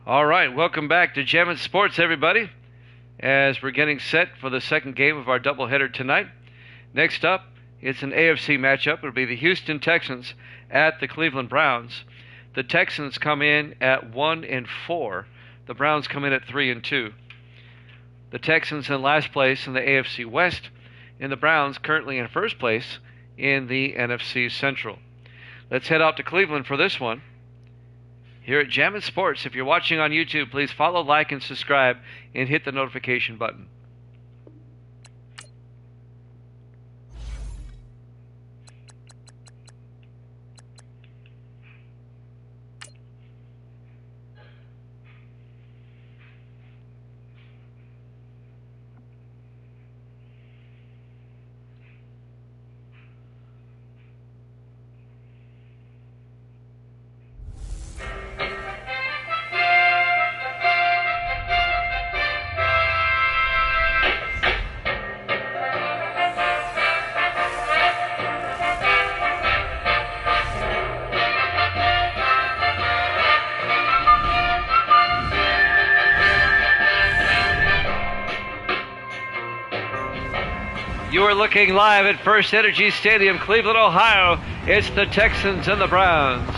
All right, welcome back to Jammin' Sports, everybody, as we're getting set for the second game of our doubleheader tonight. Next up, it's an AFC matchup. It'll be the Houston Texans at the Cleveland Browns. The Texans come in at 1-4. The Browns come in at 3-2. The Texans in last place in the AFC West, and the Browns currently in first place in the NFC Central. Let's head out to Cleveland for this one. Here at Jammin' Sports, if you're watching on YouTube, please follow, like, and subscribe, and hit the notification button. You are looking live at First Energy Stadium, Cleveland, Ohio. It's the Texans and the Browns.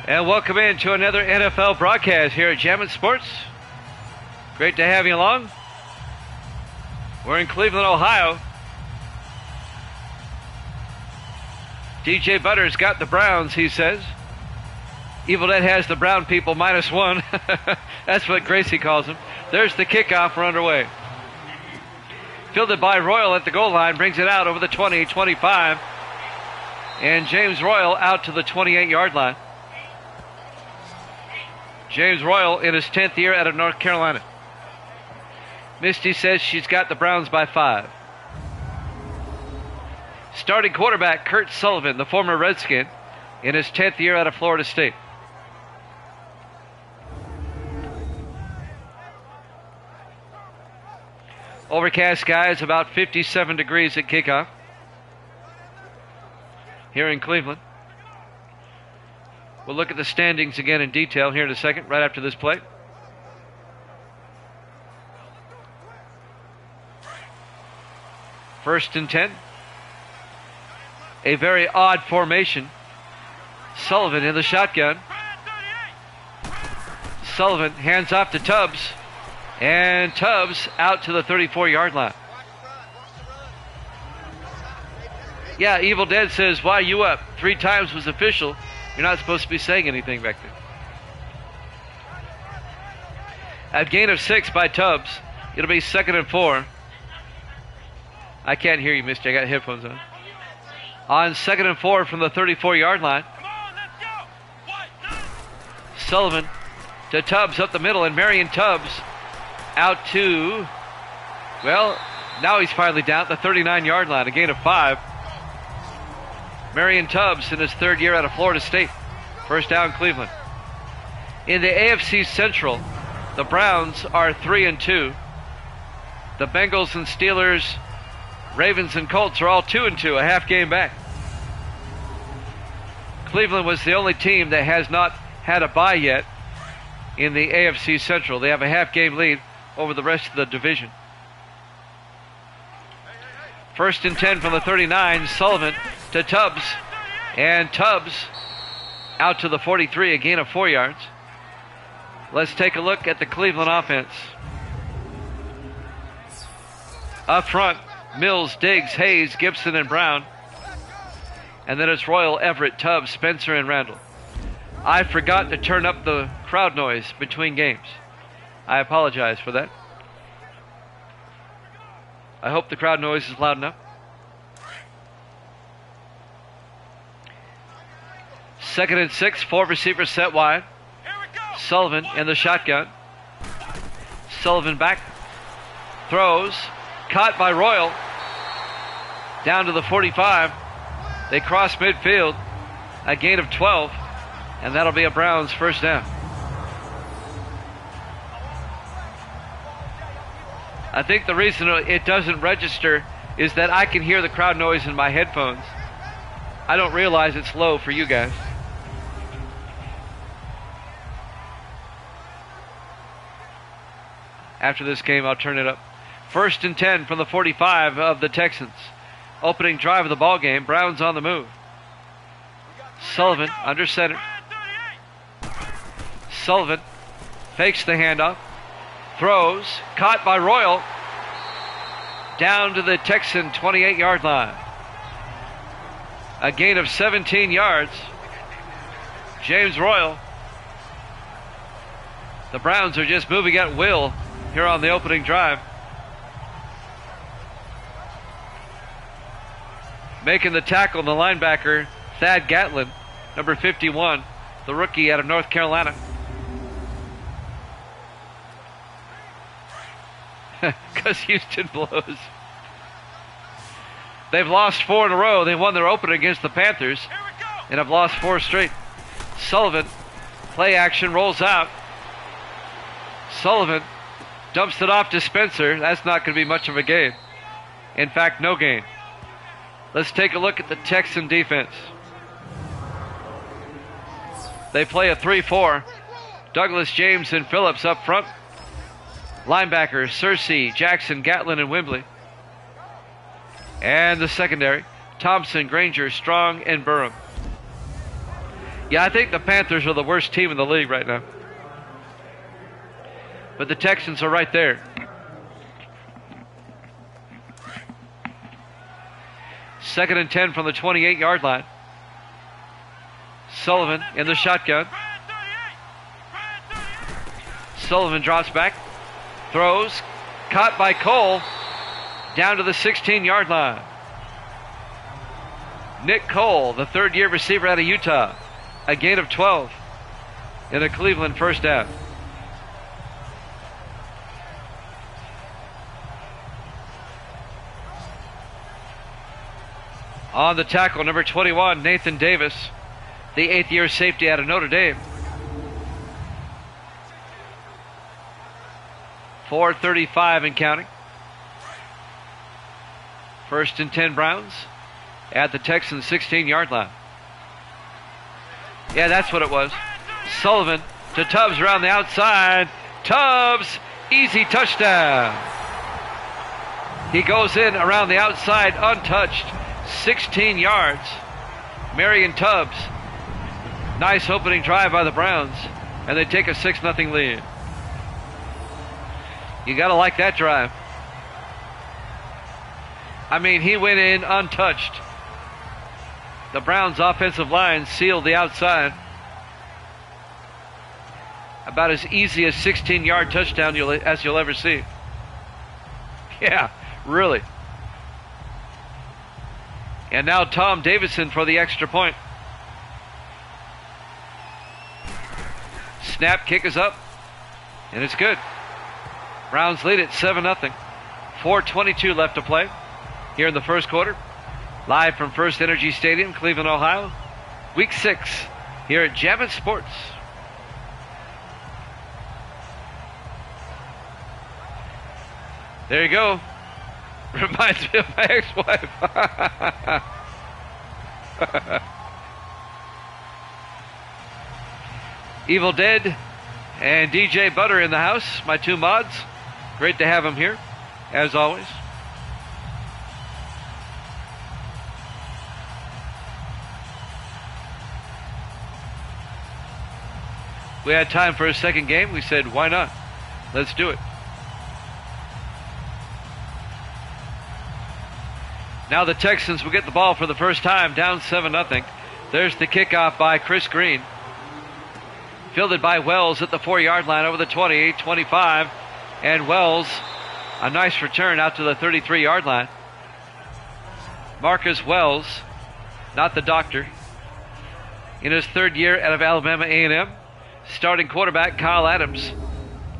And welcome in to another NFL broadcast here at Jammin' Sports. Great to have you along. We're in Cleveland, Ohio. DJ Butter's got the Browns, he says. Evil Dead has the Brown people -1. That's what Gracie calls them. There's the kickoff. We're underway. Fielded by Royal at the goal line. Brings it out over the 20, 25. And James Royal out to the 28-yard line. James Royal in his 10th year out of North Carolina. Misty says she's got the Browns by 5. Starting quarterback Kurt Sullivan, the former Redskin, in his 10th year out of Florida State. Overcast skies, about 57 degrees at kickoff here in Cleveland. We'll look at the standings again in detail here in a second, right after this play. First and 10. A very odd formation. Sullivan in the shotgun. Sullivan hands off to Tubbs. And Tubbs out to the 34-yard line. Yeah, Evil Dead says, why you up? 3 times was official. You're not supposed to be saying anything back there. A gain of 6 by Tubbs. It'll be 2nd and 4. I can't hear you, Misty. I got headphones on. On 2nd and 4 from the 34-yard line. Sullivan to Tubbs up the middle, and Marion Tubbs out to, well, now he's finally down at the 39-yard line, a gain of 5. Marion Tubbs in his 3rd year out of Florida State. First down, Cleveland. In the AFC Central, the Browns are 3-2. The Bengals and Steelers, Ravens and Colts are all 2-2, a half game back. Cleveland was the only team that has not had a bye yet in the AFC Central. They have a half game lead over the rest of the division. First and 10 from the 39, Sullivan to Tubbs, and Tubbs out to the 43, a gain of 4 yards. Let's take a look at the Cleveland offense. Up front, Mills, Diggs, Hayes, Gibson, and Brown. And then it's Royal, Everett, Tubbs, Spencer, and Randall. I forgot to turn up the crowd noise between games. I apologize for that. I hope the crowd noise is loud enough. 2nd and 6, 4 receivers set wide. Sullivan in the shotgun. Sullivan back. Throws. Caught by Royal. Down to the 45. They cross midfield. a gain of 12, and that'll be a Browns first down. I think the reason it doesn't register is that I can hear the crowd noise in my headphones. I don't realize it's low for you guys. After this game, I'll turn it up. 1st and 10 from the 45 of the Texans. Opening drive of the ball game. Browns on the move. Sullivan under center. Sullivan fakes the handoff. Throws. Caught by Royal. Down to the Texan 28-yard line. A gain of 17 yards. James Royal. The Browns are just moving at will here on the opening drive. Making the tackle, the linebacker, Thad Gatlin, number 51, the rookie out of North Carolina. Because Houston blows. They've lost 4 in a row. They won their opener against the Panthers and have lost 4 straight. Sullivan, play action, rolls out. Sullivan dumps it off to Spencer. That's not going to be much of a gain. In fact, no gain. Let's take a look at the Texan defense. They play a 3-4. Douglas, James, and Phillips up front. Linebackers, Searcy, Jackson, Gatlin, and Wembley. And the secondary, Thompson, Granger, Strong, and Burham. Yeah, I think the Panthers are the worst team in the league right now. But the Texans are right there. Second and 10 from the 28-yard line. Sullivan in the shotgun. Sullivan drops back. Throws. Caught by Cole. Down to the 16-yard line. Nick Cole, the third-year receiver out of Utah. A gain of 12 in a Cleveland first down. On the tackle, number 21, Nathan Davis, the 8th-year safety out of Notre Dame. 4:35 and counting. 1st and 10 Browns at the Texans' 16-yard line. Yeah, that's what it was. Sullivan to Tubbs around the outside. Tubbs, easy touchdown. He goes in around the outside untouched. 16 yards. Marion Tubbs. Nice opening drive by the Browns. And they take a 6-0 lead. You got to like that drive. I mean, he went in untouched. The Browns' offensive line sealed the outside. About as easy a 16-yard touchdown as you'll ever see. Yeah, really. And now Tom Davison for the extra point. Snap, kick is up. And it's good. Browns lead it 7-0. 4:22 left to play here in the first quarter. Live from First Energy Stadium, Cleveland, Ohio. Week 6 here at Jammin' Sports. There you go. Reminds me of my ex-wife. Evil Dead and DJ Butter in the house, my 2 mods. Great to have them here, as always. We had time for a second game. We said, why not? Let's do it. Now the Texans will get the ball for the first time, down 7-0. There's the kickoff by Chris Green. Fielded by Wells at the 4-yard line over the 20, 25. And Wells, a nice return out to the 33-yard line. Marcus Wells, not the doctor, in his 3rd year out of Alabama A&M. Starting quarterback Kyle Adams,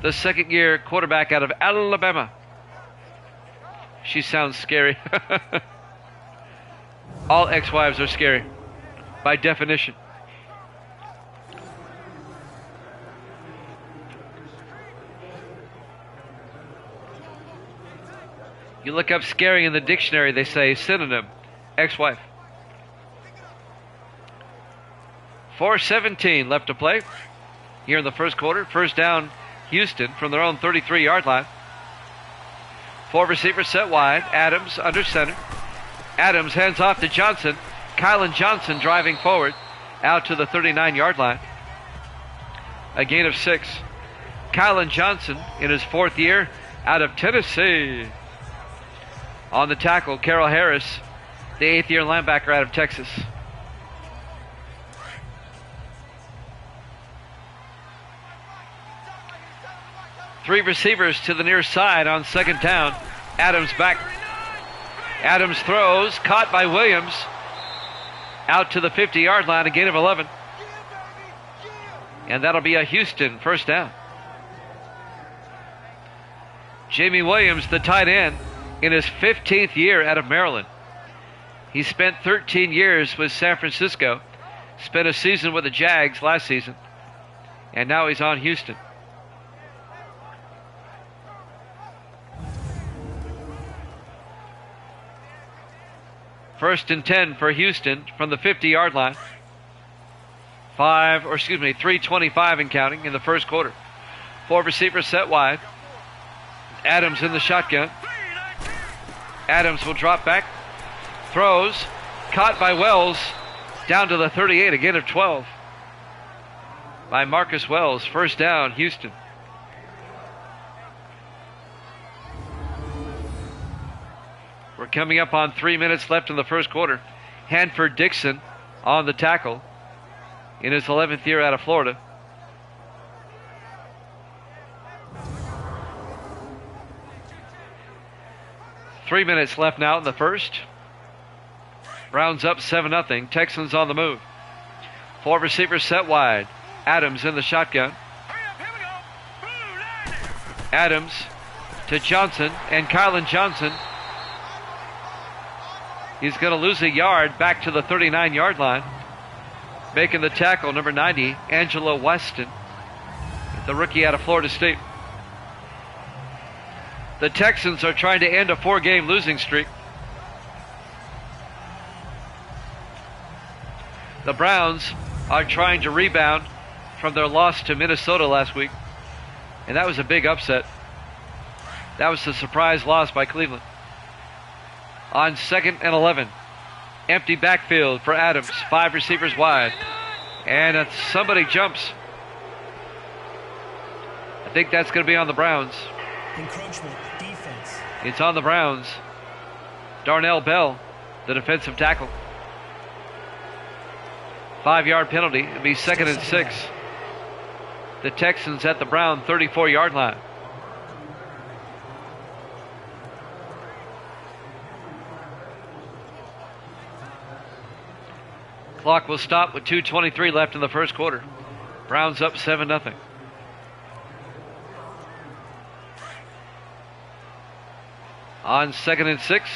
the 2nd-year quarterback out of Alabama. She sounds scary. All ex-wives are scary. by definition. You look up scary in the dictionary, they say synonym, ex-wife. 4:17 left to play here in the first quarter. First down, Houston from their own 33-yard line. 4 receivers set wide. Adams under center. Adams hands off to Johnson. Kylan Johnson driving forward out to the 39-yard line. A gain of 6. Kylan Johnson in his 4th year out of Tennessee. On the tackle, Carroll Harris, the 8th-year linebacker out of Texas. Three receivers to the near side on second down. Adams back. Adams throws, caught by Williams. Out to the 50-yard line, a gain of 11. And that'll be a Houston first down. Jamie Williams, the tight end, in his 15th year out of Maryland. He spent 13 years with San Francisco, spent a season with the Jags last season, and now he's on Houston. First and 10 for Houston from the 50-yard line. 3:25 and counting in the first quarter. 4 receivers set wide. Adams in the shotgun. Adams will drop back, throws, caught by Wells, down to the 38, a gain of 12 by Marcus Wells. First down, Houston. We're coming up on 3 minutes left in the first quarter. Hanford Dixon on the tackle in his 11th year out of Florida. Three minutes left now in the first. Browns up 7-0. Texans on the move. 4 receivers set wide. Adams in the shotgun. Adams to Johnson, and Kylan Johnson. He's going to lose a yard back to the 39-yard line. Making the tackle, number 90, Angelo Weston, the rookie out of Florida State. The Texans are trying to end a 4-game losing streak. The Browns are trying to rebound from their loss to Minnesota last week. And that was a big upset. That was the surprise loss by Cleveland. On 2nd and 11. Empty backfield for Adams. 5 receivers wide. And somebody jumps. I think that's going to be on the Browns. Encroachment, defense. It's on the Browns. Darnell Bell, the defensive tackle. 5-yard penalty. It'll be 2nd and 6. The Texans at the Brown 34-yard line. Clock will stop with 2:23 left in the first quarter. Browns up 7-0. On 2nd and 6.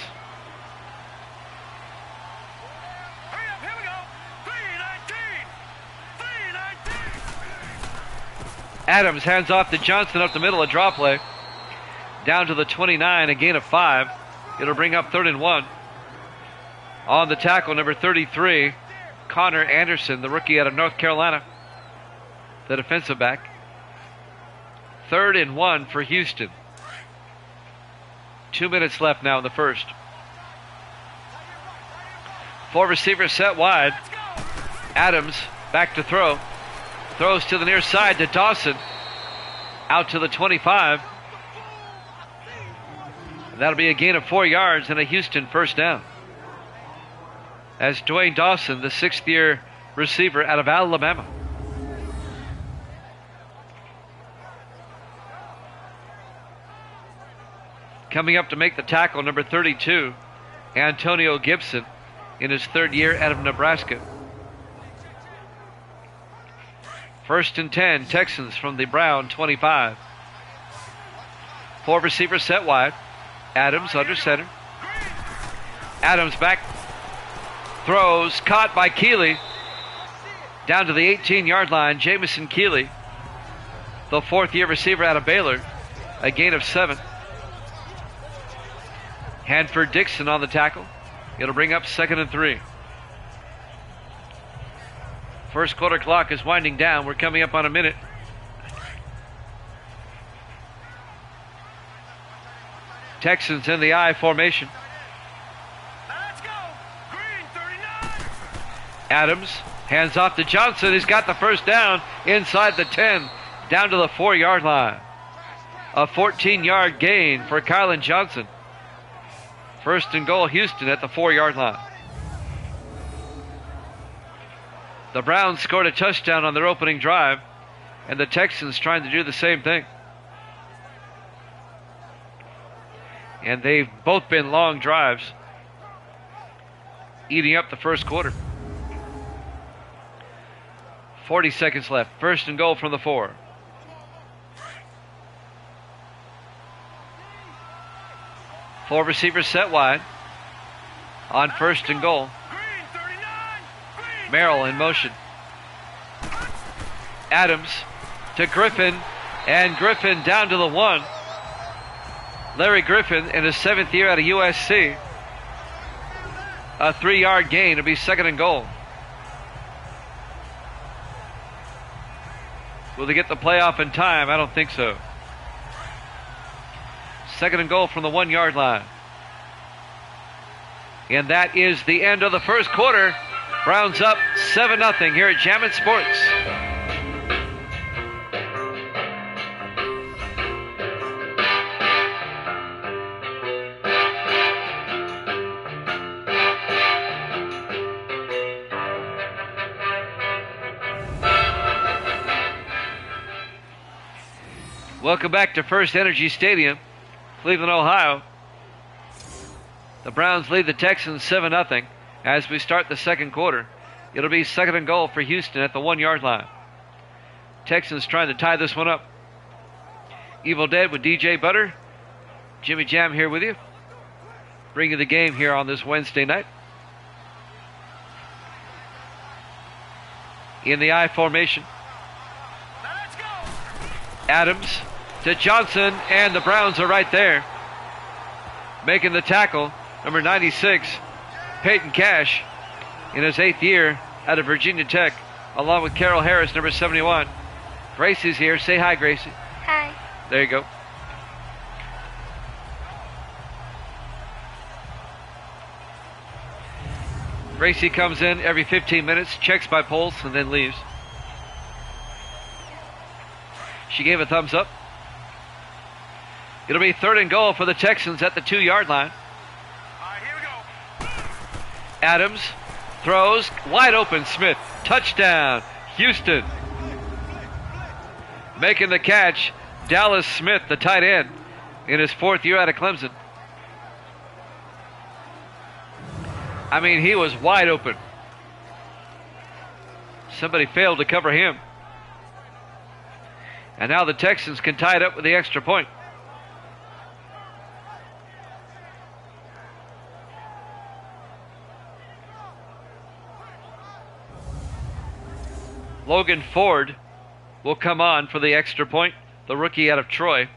Adams hands off to Johnson up the middle, a draw play. Down to the 29, a gain of 5. It'll bring up 3rd and 1. On the tackle, number 33, Connor Anderson, the rookie out of North Carolina, the defensive back. 3rd and 1 for Houston. 2 minutes left now in the first. 4 receivers set wide. Adams back to throw. Throws to the near side to Dawson. Out to the 25. That'll be a gain of 4 yards and a Houston first down. As Dwayne Dawson, the 6th-year receiver out of Alabama. Coming up to make the tackle, number 32, Antonio Gibson, in his 3rd year out of Nebraska. 1st and 10, Texans from the Brown 25. 4 receivers set wide. Adams under center. Adams back. Throws, caught by Keeley, Down to the 18-yard line, Jamison Keeley, the fourth-year receiver out of Baylor, a gain of 7. Hanford Dixon on the tackle. It'll bring up 2nd and 3. First quarter clock is winding down. We're coming up on a minute. Texans in the I formation. Let's go. Green 39. Adams hands off to Johnson. He's got the first down inside the 10, down to the 4-yard line. A 14-yard gain for Kylan Johnson. First and goal, Houston at the 4-yard line. The Browns scored a touchdown on their opening drive, and the Texans trying to do the same thing. And they've both been long drives, eating up the first quarter. 40 seconds left. First and goal from the 4. Four receivers set wide on first and goal. Merrill in motion. Adams to Griffin, and Griffin down to the 1. Larry Griffin in his 7th year out of USC. A 3-yard gain. It'll be 2nd and goal. Will they get the playoff in time? I don't think so. 2nd and goal from the 1-yard line. And that is the end of the first quarter. Browns up 7-0 here at Jammin' Sports. Welcome back to First Energy Stadium, Cleveland, Ohio. The Browns lead the Texans 7-0 as we start the second quarter. It'll be 2nd and goal for Houston at the 1-yard line. Texans trying to tie this one up. Evil Dead with DJ Butter. Jimmy Jam here with you, bringing the game here on this Wednesday night. In the I formation. Adams to Johnson, and the Browns are right there. Making the tackle, number 96, Peyton Cash, in his 8th year out of Virginia Tech, along with Carol Harris, number 71. Gracie's here. Say hi, Gracie. Hi. There you go. Gracie comes in every 15 minutes, checks by pulse, and then leaves. She gave a thumbs up. It'll be 3rd and goal for the Texans at the 2-yard line. All right, here we go. Adams throws, wide open, Smith. Touchdown, Houston. Making the catch, Dallas Smith, the tight end, in his 4th year out of Clemson. I mean, he was wide open. Somebody failed to cover him. And now the Texans can tie it up with the extra point. Logan Ford will come on for the extra point, the rookie out of Troy.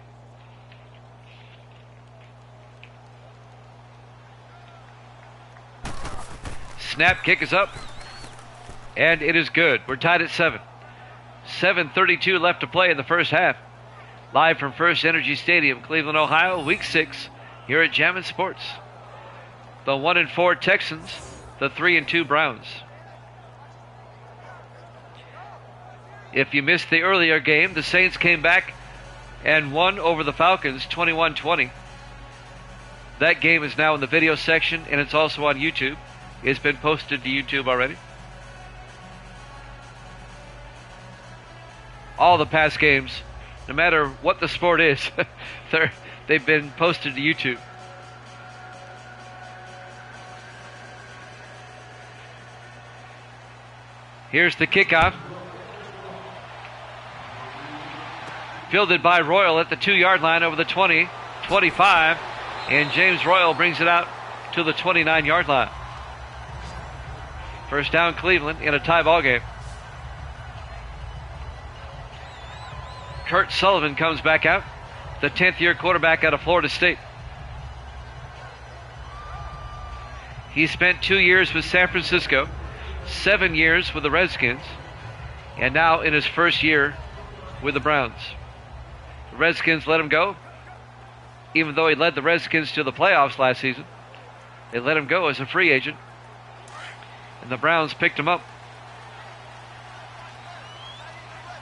Snap, kick is up, and it is good. We're tied at 7. 7:32 left to play in the first half. Live from First Energy Stadium, Cleveland, Ohio, Week 6, here at Jammin' Sports. The 1-4 Texans, the 3-2 Browns. If you missed the earlier game, the Saints came back and won over the Falcons 21-20. That game is now in the video section, and it's also on YouTube. It's been posted to YouTube already. All the past games, no matter what the sport is, they've been posted to YouTube. Here's the kickoff. Fielded by Royal at the 2-yard line over the 20, 25, and James Royal brings it out to the 29-yard line. First down, Cleveland in a tie ball game. Kurt Sullivan comes back out, the 10th-year quarterback out of Florida State. He spent 2 years with San Francisco, 7 years with the Redskins, and now in his first year with the Browns. The Redskins let him go, even though he led the Redskins to the playoffs last season. They let him go as a free agent, and the Browns picked him up.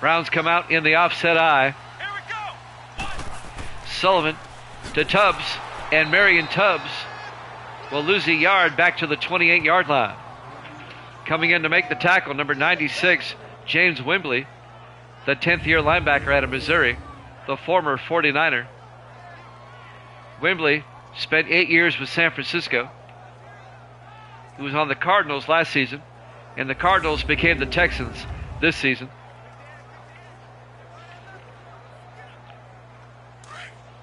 Browns come out in the offset eye. Here we go. Sullivan to Tubbs, and Marion Tubbs will lose a yard back to the 28-yard line. Coming in to make the tackle, number 96, James Wembley, the 10th-year linebacker out of Missouri, the former 49er. Wembley spent 8 years with San Francisco. He was on the Cardinals last season, and the Cardinals became the Texans this season.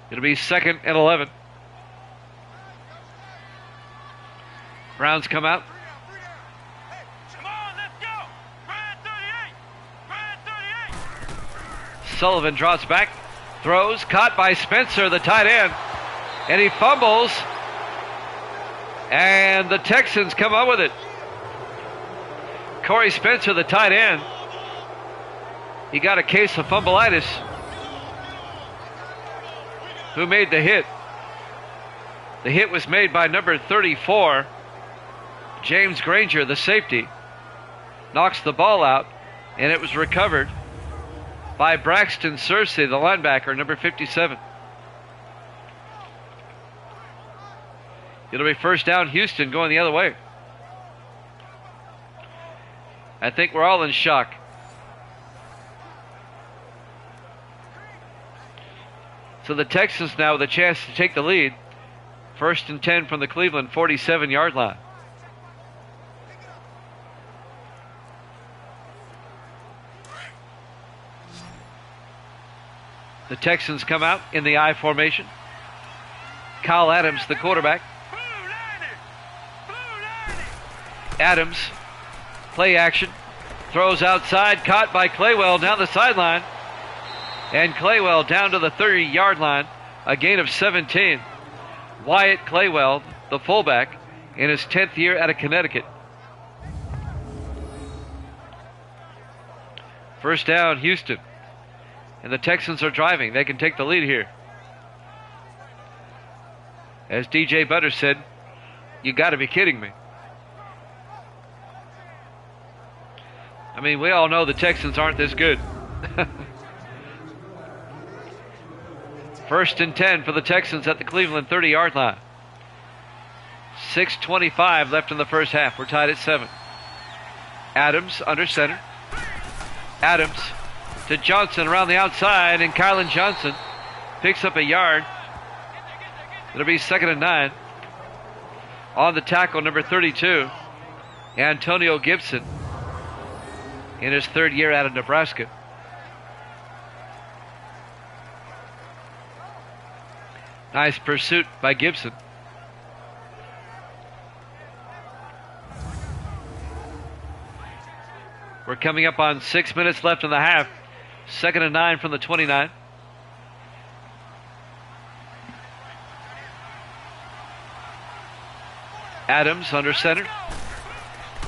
It'll be 2nd and 11. Browns come out. Come on, let's go. Brand 38. Brand 38. Sullivan drops back, throws, caught by Spencer, the tight end, and he fumbles, and the Texans come up with it. Corey Spencer, the tight end, he got a case of fumbleitis. Who made the hit? The hit was made by number 34, James Granger, the safety. Knocks the ball out, and it was recovered by Braxton Searcy, the linebacker, number 57. It'll be first down Houston, going the other way. I think we're all in shock. So the Texans now with a chance to take the lead. 1st and 10 from the Cleveland 47-yard line. The Texans come out in the I formation. Kyle Adams, the quarterback. Adams, play action, throws outside, caught by Claywell down the sideline. And Claywell down to the 30-yard line, a gain of 17. Wyatt Claywell, the fullback, in his 10th year out of Connecticut. First down, Houston. And the Texans are driving. They can take the lead here. As DJ Butter said, you got to be kidding me. I mean, we all know the Texans aren't this good. 1st and 10 for the Texans at the Cleveland 30-yard line. 6:25 left in the first half. We're tied at 7. Adams under center. Adams to Johnson around the outside, and Kylan Johnson picks up a yard. It'll be 2nd and 9. On the tackle, number 32, Antonio Gibson, in his 3rd year out of Nebraska. Nice pursuit by Gibson. We're coming up on 6 minutes left in the half. 2nd and 9 from the 29. Adams under center.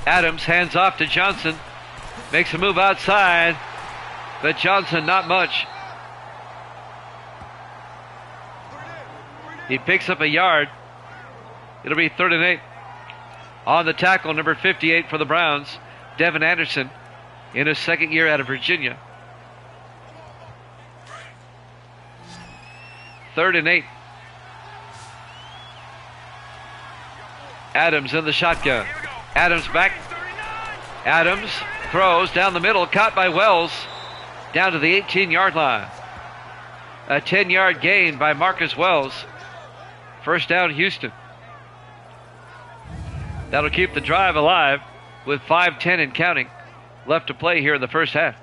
Adams hands off to Johnson. Makes a move outside, but Johnson not much. He picks up a yard. It'll be 3rd and 8. On the tackle, number 58 for the Browns, Devin Anderson, in his 2nd year out of Virginia. 3rd and 8. Adams in the shotgun. Adams back. Adams throws down the middle, caught by Wells, down to the 18-yard line. A 10-yard gain by Marcus Wells. First down, Houston. That'll keep the drive alive with 5:10 and counting left to play here in the first half.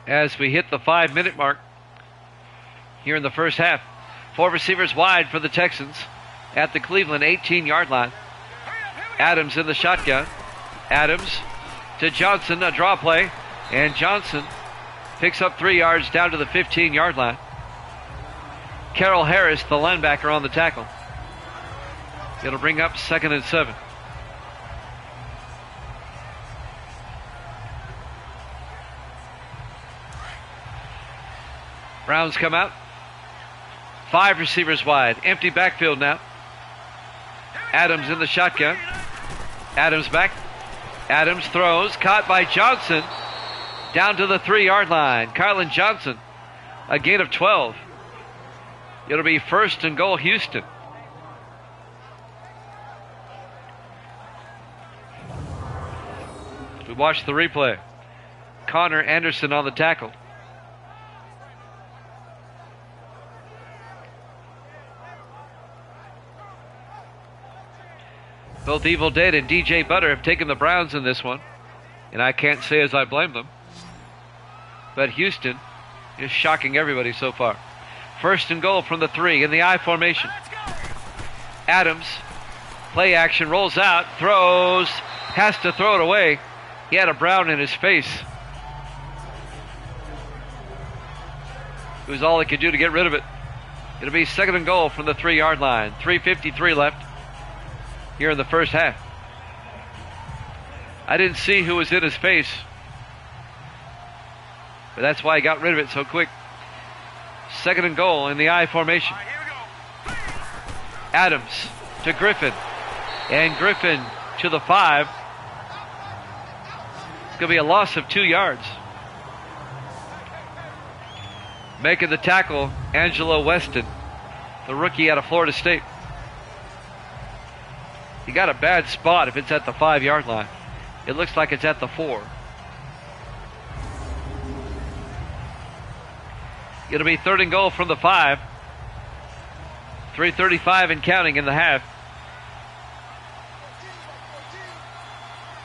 As we hit the 5-minute mark here in the first half. 4 receivers wide for the Texans. at the Cleveland 18-yard line. Adams in the shotgun. Adams to Johnson, a draw play, and Johnson picks up 3 yards down to the 15-yard line. Carroll Harris, the linebacker, on the tackle. It'll bring up 2nd and 7. Browns come out. 5 receivers wide. Empty backfield now. Adams in the shotgun. Adams back. Adams throws. Caught by Johnson. Down to the 3-yard line. Kylan Johnson. A gain of 12. It'll be 1st and goal, Houston. We watch the replay. Connor Anderson on the tackle. Both Evil Dead and DJ Butter have taken the Browns in this one, and I can't say as I blame them. But Houston is shocking everybody so far. 1st and goal from the 3 in the I formation. Adams, play action, rolls out, throws, has to throw it away. He had a Brown in his face. It was all he could do to get rid of it. It'll be 2nd and goal from the 3-yard line. 3:53 left here in the first half. I didn't see who was in his face, but that's why he got rid of it so quick. 2nd and goal in the I formation. Adams to Griffin, and Griffin to the 5. It's going to be a loss of 2 yards. Making the tackle, Angelo Weston, the rookie out of Florida State. He got a bad spot if it's at the 5-yard line. It looks like it's at the 4. It'll be 3rd and goal from the 5. 3:35 and counting in the half.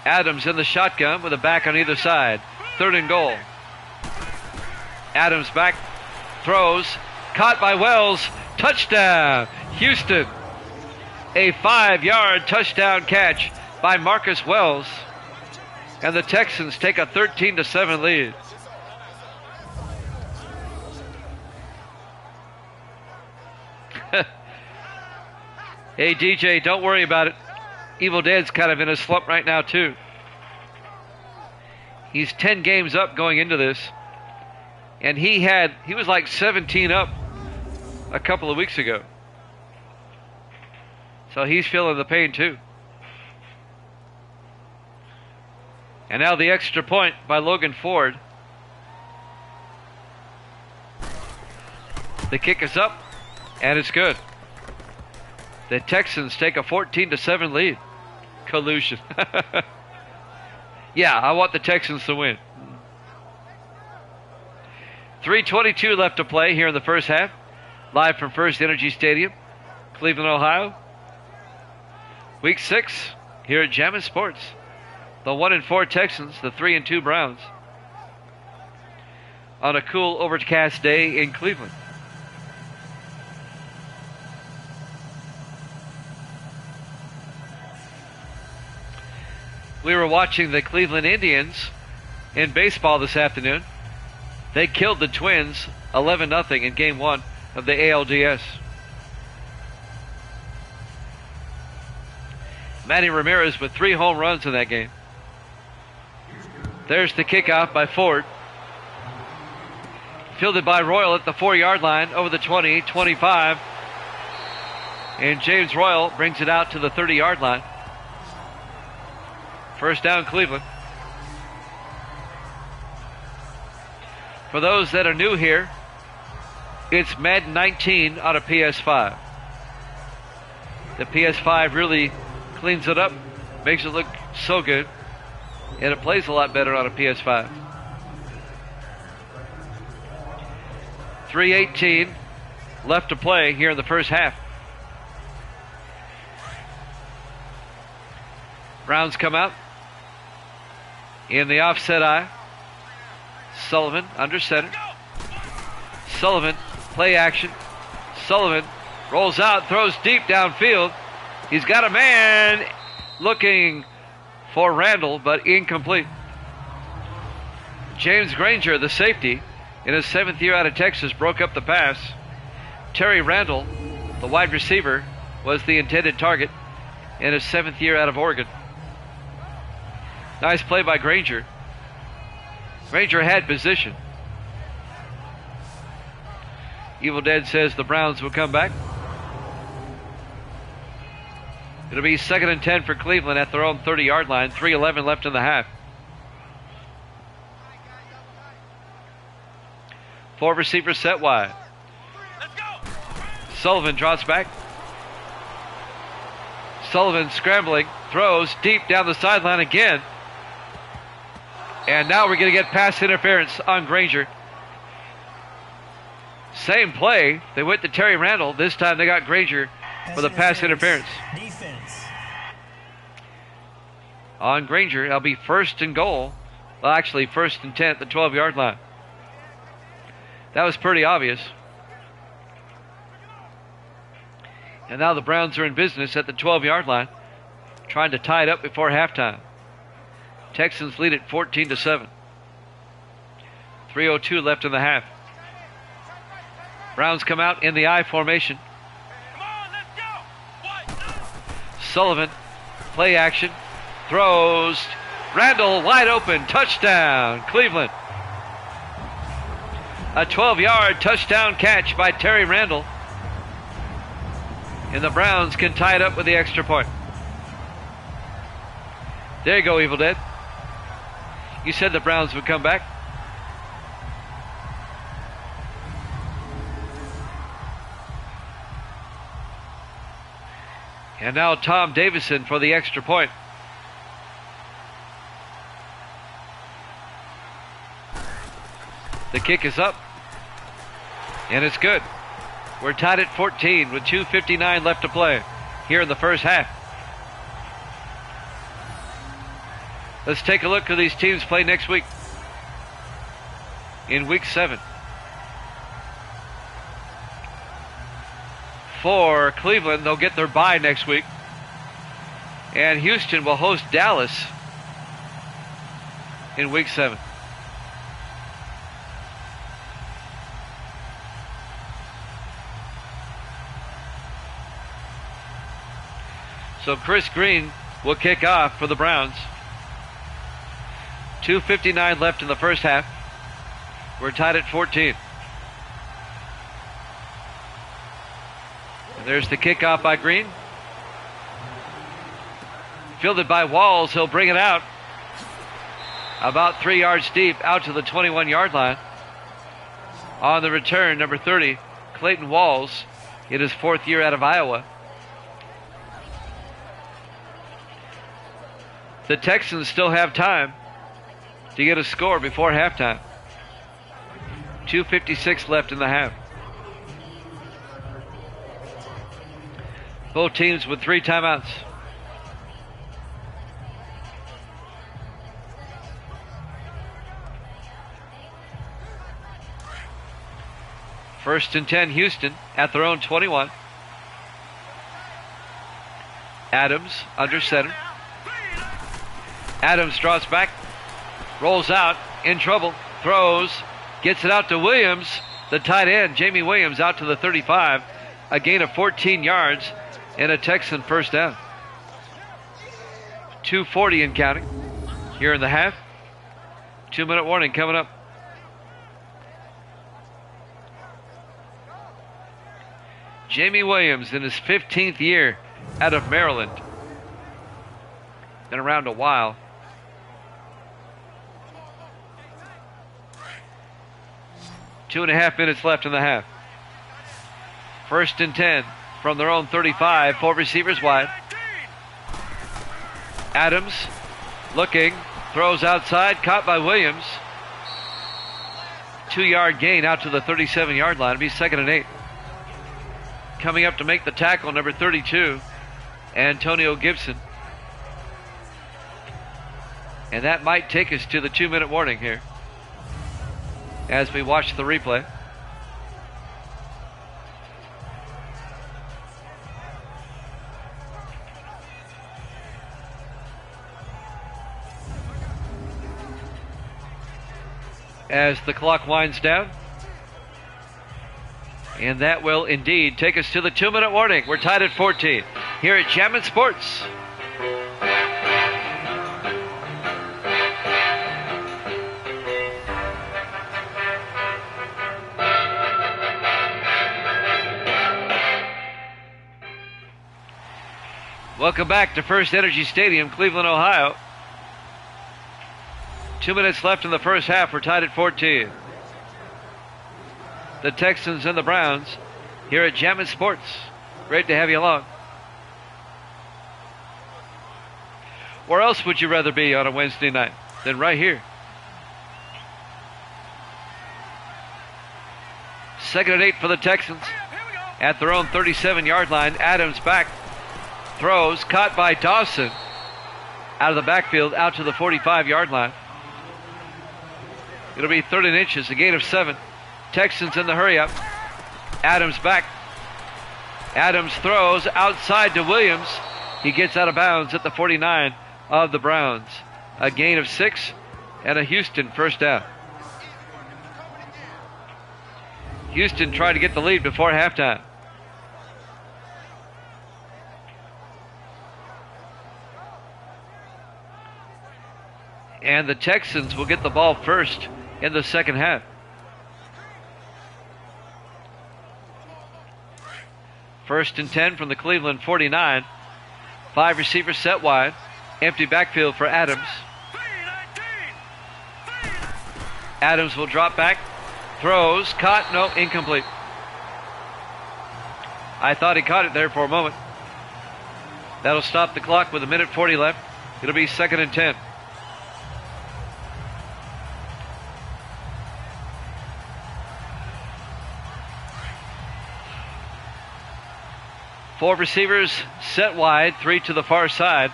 Adams in the shotgun with a back on either side. 3rd and goal. Adams back, throws, caught by Wells. Touchdown, Houston. A 5-yard touchdown catch by Marcus Wells. And the Texans take a 13-7 lead. Hey, DJ, don't worry about it. Evil Dead's kind of in a slump right now, too. He's 10 games up going into this. And he was like 17 up a couple of weeks ago. So he's feeling the pain, too. And now the extra point by Logan Ford. The kick is up, and it's good. The Texans take a 14-7 lead. Collusion. Yeah, I want the Texans to win. 3:22 left to play here in the first half. Live from First Energy Stadium, Cleveland, Ohio. Week 6 here at Jammin' Sports. The 1-4 Texans, the 3-2 Browns. On a cool, overcast day in Cleveland. We were watching the Cleveland Indians in baseball this afternoon. They killed the Twins 11-0 in Game 1 of the ALDS. Manny Ramirez with 3 home runs in that game. There's the kickoff by Ford. Fielded by Royal at the 4-yard line, over the 20, 25. And James Royal brings it out to the 30-yard line. First down, Cleveland. For those that are new here, it's Madden 19 on a PS5. The PS5 really cleans it up, makes it look so good, and it plays a lot better on a PS5. 3:18 left to play here in the first half. Browns come out in the offset eye. Sullivan under center. Sullivan, play action. Sullivan Rolls out, throws deep downfield. He's got a man looking for Randall, but incomplete. James Granger, the safety, in his 7th year out of Texas, broke up the pass. Terry Randall, the wide receiver, was the intended target in his 7th year out of Oregon. Nice play by Granger. Granger had position. Evil Dead says the Browns will come back. It'll be 2nd and 10 for Cleveland at their own 30-yard line. 3:11 left in the half. 4 receivers set wide. Let's go. Sullivan drops back. Sullivan scrambling, throws deep down the sideline again. And now we're going to get pass interference on Granger. Same play. They went to Terry Randall. This time they got Granger for the pass interference. Defense. On Granger, it'll be 1st and goal. Well, actually, 1st and 10 at the 12-yard line. That was pretty obvious. And now the Browns are in business at the 12-yard line, trying to tie it up before halftime. Texans lead it 14-7. 3:02 left in the half. Browns come out in the I formation. Come on, let's go. What? Sullivan, play action, throws. Randall wide open, touchdown, Cleveland. A 12-yard touchdown catch by Terry Randall. And the Browns can tie it up with the extra point. There you go, Evil Dead. You said the Browns would come back. And now Tom Davison for the extra point. The kick is up. And it's good. We're tied at 14 with 2:59 left to play here in the first half. Let's take a look who these teams play next week. In week 7. For Cleveland, they'll get their bye next week. And Houston will host Dallas in week 7. So Chris Green will kick off for the Browns. 2:59 left in the first half. We're tied at 14. And there's the kickoff by Green. Fielded by Walls, he'll bring it out. About 3 yards deep out to the 21-yard line. On the return, number 30, Clayton Walls, in his 4th year out of Iowa. The Texans still have time to get a score before halftime. 2:56 left in the half. Both teams with 3 timeouts. First and 10, Houston at their own 21. Adams under center. Adams draws back, rolls out, in trouble, throws, gets it out to Williams, the tight end, Jamie Williams, out to the 35, a gain of 14 yards and a Texan first down. 2:40 and counting here in the half. 2-minute warning coming up. Jamie Williams in his 15th year out of Maryland. Been around a while. Two and a half minutes left in the half. First and 10 from their own 35. 4 receivers wide. Adams looking, throws outside, caught by Williams. 2-yard gain out to the 37-yard line. It'll be 2nd and 8. Coming up to make the tackle, number 32, Antonio Gibson. And that might take us to the 2-minute warning here as we watch the replay. as the clock winds down. And that will indeed take us to the 2-minute warning. We're tied at 14 here at Jammin' Sports. Welcome back to First Energy Stadium, Cleveland, Ohio. 2 minutes left in the first half. We're tied at 14. The Texans and the Browns here at Jammin' Sports. Great to have you along. Where else would you rather be on a Wednesday night than right here? 2nd and 8 for the Texans at their own 37-yard line. Adams back. Throws, caught by Dawson. Out of the backfield, out to the 45-yard line. It'll be 3rd and inches, a gain of 7. Texans in the hurry-up. Adams back. Adams throws outside to Williams. He gets out of bounds at the 49 of the Browns. A gain of 6 and a Houston first down. Houston tried to get the lead before halftime. And the Texans will get the ball first in the second half. First and 10 from the Cleveland 49. 5 receivers set wide. Empty backfield for Adams. Adams will drop back. Throws. Caught. No, incomplete. I thought he caught it there for a moment. That'll stop the clock with 1:40 left. It'll be 2nd and 10. Four receivers set wide, 3 to the far side.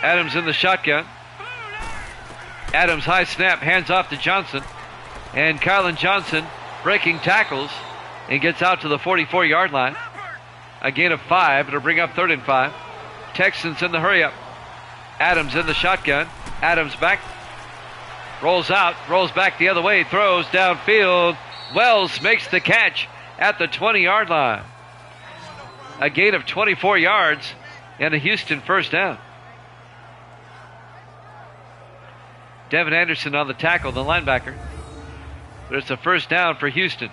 Adams in the shotgun. Adams high snap, hands off to Johnson. And Kylan Johnson breaking tackles and gets out to the 44-yard line. A gain of 5. It'll bring up 3rd and 5. Texans in the hurry-up. Adams in the shotgun. Adams back. Rolls out, rolls back the other way, throws downfield. Wells makes the catch at the 20-yard line. A gain of 24 yards and a Houston first down. Devin Anderson on the tackle, the linebacker. But it's a first down for Houston.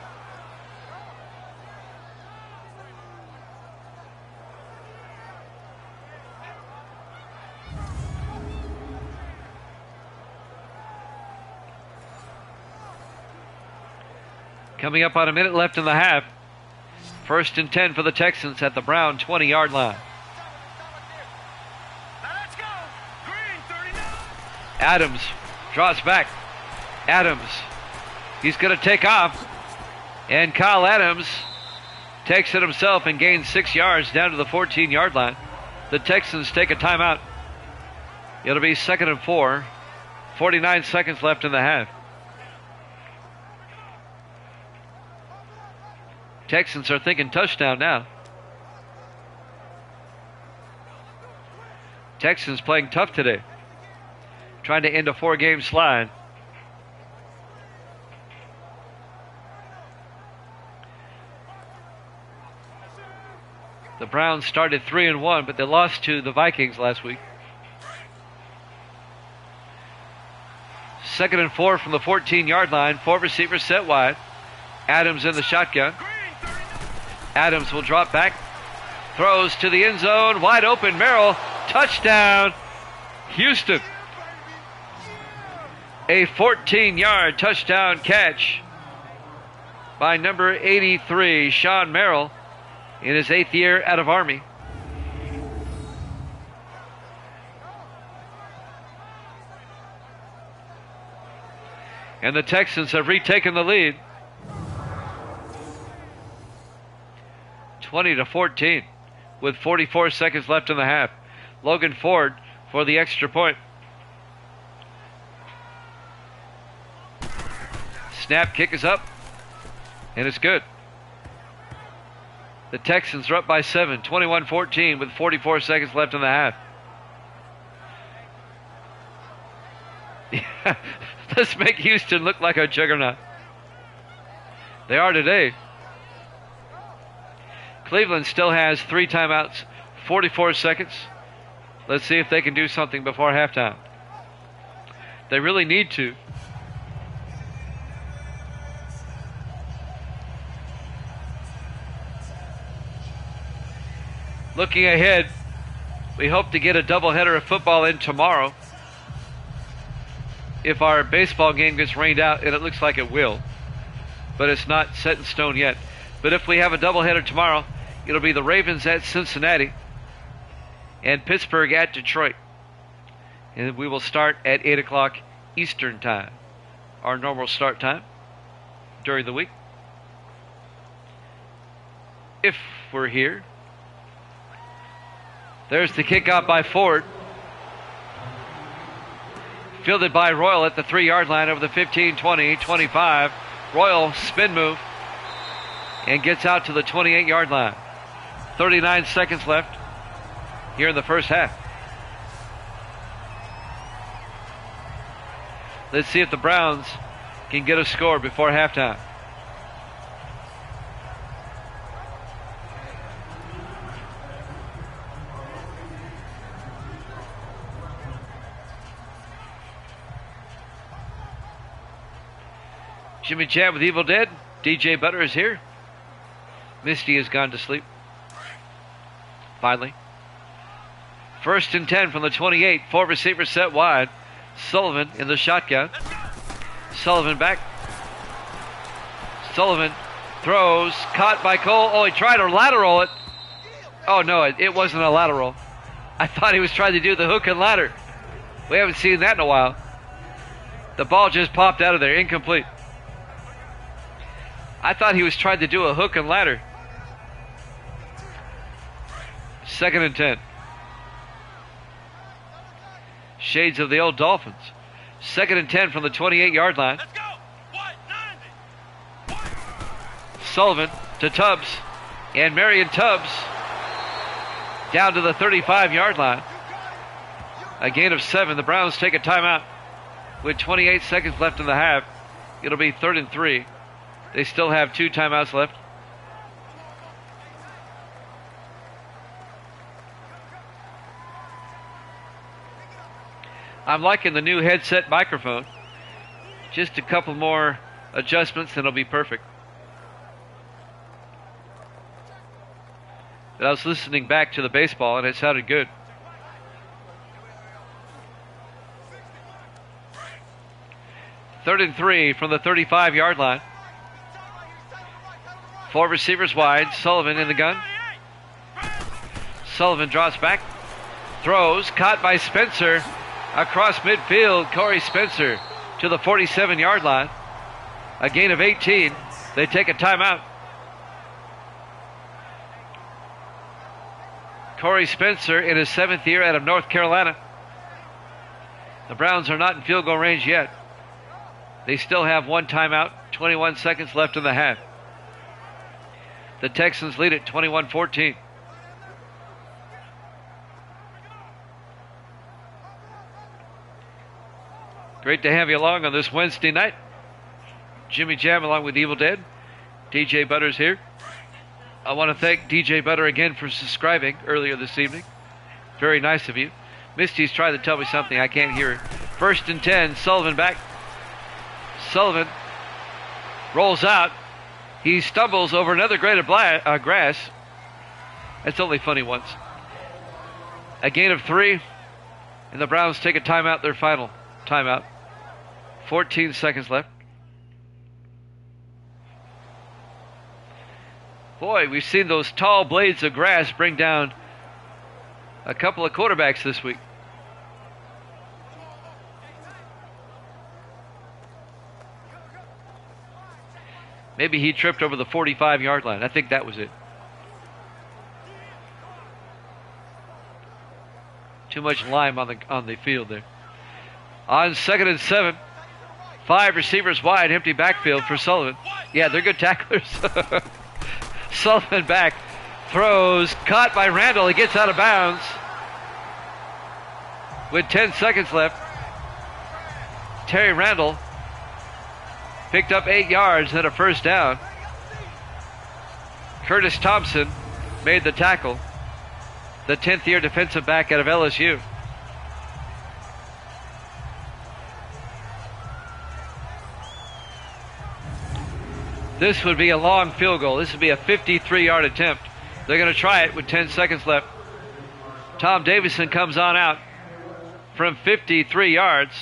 Coming up on a minute left in the half. First and 10 for the Texans at the Brown 20-yard line. Adams draws back. Adams. He's going to take off. And Kyle Adams takes it himself and gains 6 yards down to the 14-yard line. The Texans take a timeout. It'll be 2nd and 4. 49 seconds left in the half. Texans are thinking touchdown now. Texans playing tough today. Trying to end a 4-game slide. The Browns started 3-1, but they lost to the Vikings last week. 2nd and 4 from the 14-yard line. 4 receivers set wide. Adams in the shotgun. Adams will drop back. Throws to the end zone. Wide open. Merrill. Touchdown. Houston. A 14-yard touchdown catch by number 83, Sean Merrill, in his 8th year out of Army. And the Texans have retaken the lead. 20-14 with 44 seconds left in the half. Logan Ford for the extra point. Snap, kick is up, and it's good. The Texans are up by 7, 21-14 with 44 seconds left in the half. Yeah, let's make Houston look like a juggernaut. They are today. Cleveland still has 3 timeouts, 44 seconds. Let's see if they can do something before halftime. They really need to. Looking ahead, we hope to get a doubleheader of football in tomorrow. If our baseball game gets rained out, and it looks like it will, but it's not set in stone yet. But if we have a doubleheader tomorrow, it'll be the Ravens at Cincinnati and Pittsburgh at Detroit. And we will start at 8 o'clock Eastern time, our normal start time during the week. If we're here. There's the kickoff by Ford. Fielded by Royal at the 3-yard line over the 15, 20, 25. Royal spin move and gets out to the 28-yard line. 39 seconds left here in the first half. Let's see if the Browns can get a score before halftime. Jimmy Chat with Evil Dead. DJ Butter is here. Misty has gone to sleep. Finally. 1st and 10 from the 28. 4 receivers set wide. Sullivan in the shotgun. Sullivan back. Sullivan throws. Caught by Cole. Oh, he tried to lateral it. Oh, no, it wasn't a lateral. I thought he was trying to do the hook and ladder. We haven't seen that in a while. The ball just popped out of there. Incomplete. I thought he was trying to do a hook and ladder. 2nd and 10. Shades of the old Dolphins. 2nd and 10 from the 28-yard line. Let's go. White 90. Sullivan to Tubbs. And Marion Tubbs down to the 35-yard line. A gain of 7. The Browns take a timeout with 28 seconds left in the half. It'll be 3rd and 3. They still have 2 timeouts left. I'm liking the new headset microphone. Just a couple more adjustments and it'll be perfect. But I was listening back to the baseball and it sounded good. Third and 3 from the 35-yard line. 4 receivers wide. Sullivan in the gun. Sullivan drops back. Throws. Caught by Spencer. Across midfield. Corey Spencer to the 47-yard line. A gain of 18. They take a timeout. Corey Spencer in his 7th year out of North Carolina. The Browns are not in field goal range yet. They still have 1 timeout. 21 seconds left in the half. The Texans lead at 21-14. Great to have you along on this Wednesday night. Jimmy Jam along with Evil Dead. DJ Butter's here. I want to thank DJ Butter again for subscribing earlier this evening. Very nice of you. Misty's trying to tell me something. I can't hear her. 1st and 10. Sullivan back. Sullivan rolls out. He stumbles over another grade of grass. That's only funny once. A gain of 3. And the Browns take a timeout, their final timeout. 14 seconds left. Boy, we've seen those tall blades of grass bring down a couple of quarterbacks this week. Maybe he tripped over the 45-yard line. I think that was it. Too much lime on the field there. On 2nd and 7, 5 receivers wide, empty backfield for Sullivan. Yeah, they're good tacklers. Sullivan back, throws, caught by Randall. He gets out of bounds with 10 seconds left. Terry Randall picked up 8 yards and a first down. Curtis Thompson made the tackle, the 10th year defensive back out of LSU. This would be a long field goal. This would be a 53-yard attempt. They're going to try it with 10 seconds left. Tom Davison comes on out from 53 yards.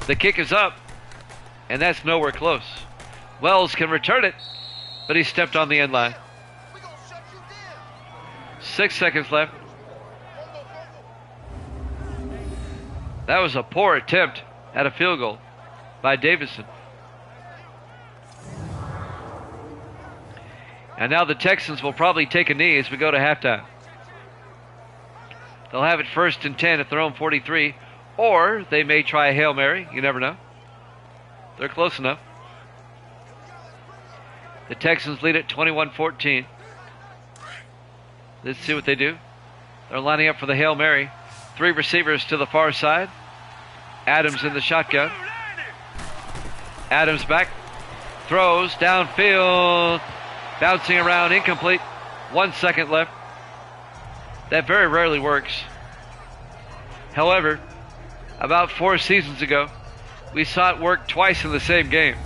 The kick is up, and that's nowhere close. Wells can return it, but he stepped on the end line. 6 seconds left. That was a poor attempt at a field goal by Davison. And now the Texans will probably take a knee as we go to halftime. They'll have it 1st and 10 at their own 43, or they may try a Hail Mary. You never know. They're close enough. The Texans lead it 21-14. Let's see what they do. They're lining up for the Hail Mary. 3 receivers to the far side. Adams in the shotgun. Adams back. Throws downfield. Bouncing around, incomplete. 1 second left. That very rarely works. However, about 4 seasons ago, we saw it work twice in the same game.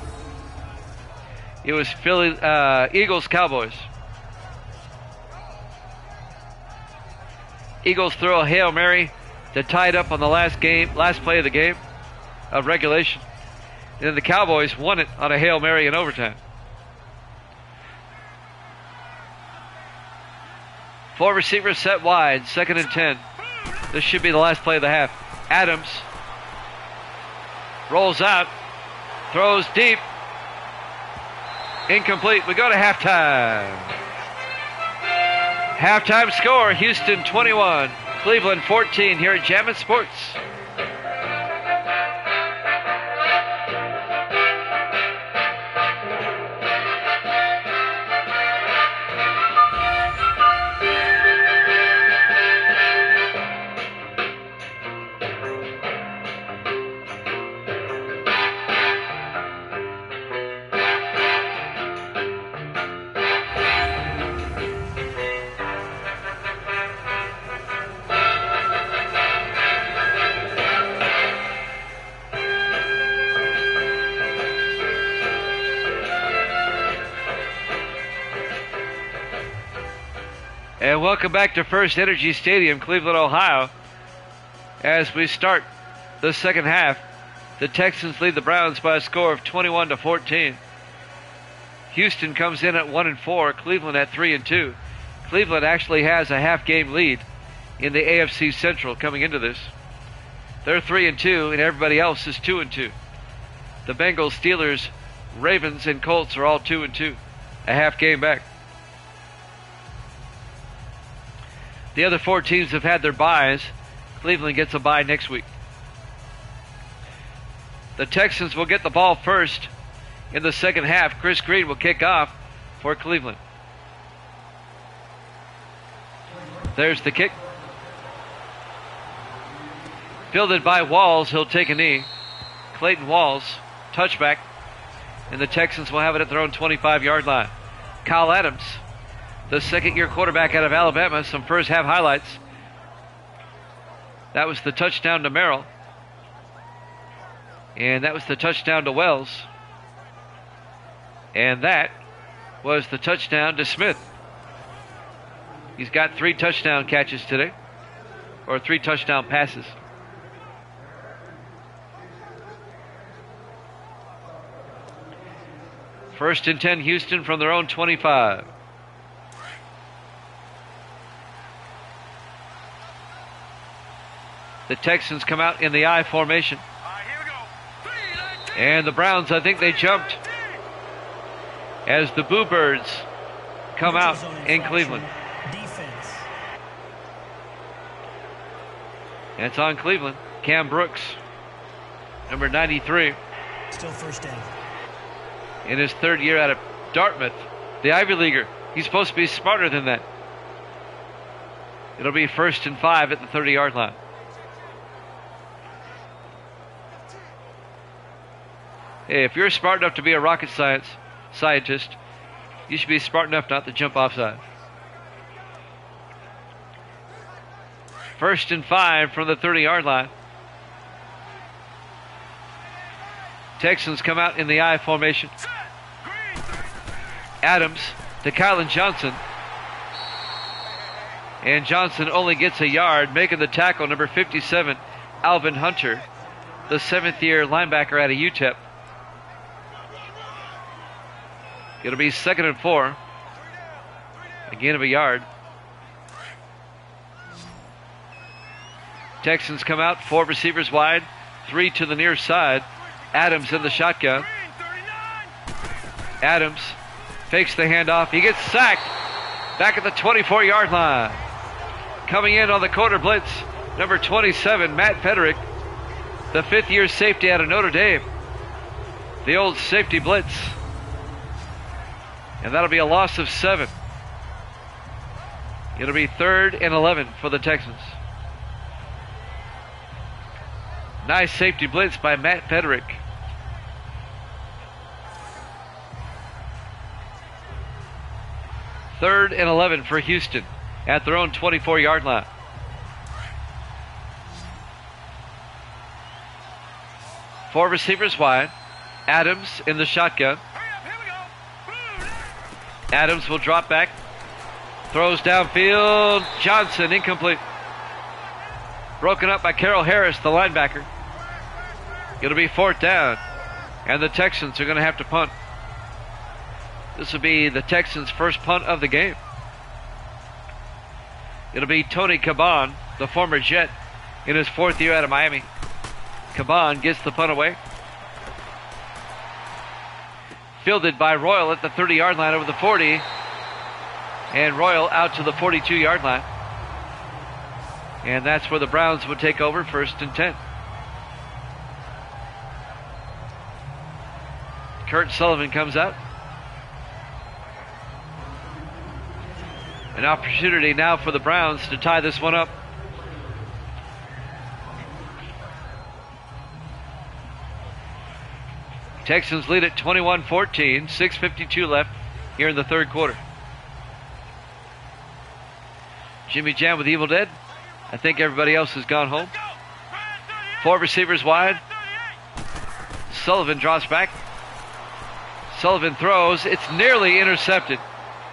It was Eagles Cowboys. Eagles throw a Hail Mary to tie it up on the last play of the game of regulation. And then the Cowboys won it on a Hail Mary in overtime. 4 receivers set wide, 2nd and 10. This should be the last play of the half. Adams rolls out, throws deep, incomplete. We go to halftime. Halftime score, Houston 21, Cleveland 14 here at Jammin' Sports. And welcome back to First Energy Stadium, Cleveland, Ohio. As we start the second half, the Texans lead the Browns by a score of 21-14. Houston comes in at 1-4, Cleveland at 3-2. Cleveland actually has a half-game lead in the AFC Central coming into this. They're 3-2, and everybody else is 2-2. The Bengals, Steelers, Ravens, and Colts are all 2-2, a half game back. The other 4 teams have had their byes. Cleveland gets a bye next week. The Texans will get the ball first in the second half. Chris Green will kick off for Cleveland. There's the kick. Fielded by Walls. He'll take a knee. Clayton Walls, touchback. And the Texans will have it at their own 25-yard line. Kyle Adams, the second-year quarterback out of Alabama. Some first half highlights. That was the touchdown to Merrill. And that was the touchdown to Wells. And that was the touchdown to Smith. He's got 3 touchdown catches today. Or 3 touchdown passes. First and 10 Houston from their own 25. The Texans come out in the I formation. And the Browns, I think they jumped as the Boo Birds come out in Cleveland. And it's on Cleveland. Cam Brooks, number 93. Still first down. In his 3rd year out of Dartmouth, the Ivy Leaguer. He's supposed to be smarter than that. It'll be 1st and 5 at the 30-yard line. Hey, if you're smart enough to be a rocket scientist, you should be smart enough not to jump offside. 1st and 5 from the 30-yard line. Texans come out in the I formation. Adams to Kylan Johnson. And Johnson only gets a yard, making the tackle, number 57, Alvin Hunter, the 7th-year linebacker out of UTEP. It'll be 2nd and 4. A gain of a yard. Texans come out, 4 receivers wide, 3 to the near side. Adams in the shotgun. Adams fakes the handoff. He gets sacked back at the 24-yard line. Coming in on the quarter blitz, number 27, Matt Federick, the 5th-year safety out of Notre Dame. The old safety blitz. And that'll be a loss of 7. It'll be 3rd and 11 for the Texans. Nice safety blitz by Matt Federick. Third and 11 for Houston at their own 24-yard line. Four receivers wide. Adams in the shotgun. Adams will drop back. Throws downfield. Johnson incomplete. Broken up by Carroll Harris, the linebacker. It'll be 4th down. And the Texans are going to have to punt. This will be the Texans' first punt of the game. It'll be Tony Caban, the former Jet, in his 4th year out of Miami. Caban gets the punt away. Fielded by Royal at the 30-yard line over the 40. And Royal out to the 42-yard line. And that's where the Browns would take over, 1st and 10. Kurt Sullivan comes out. An opportunity now for the Browns to tie this one up. Texans lead at 21-14, 6:52 left here in the 3rd quarter. Jimmy Jam with Evil Dead. I think everybody else has gone home. 4 receivers wide. Sullivan drops back. Sullivan throws. It's nearly intercepted.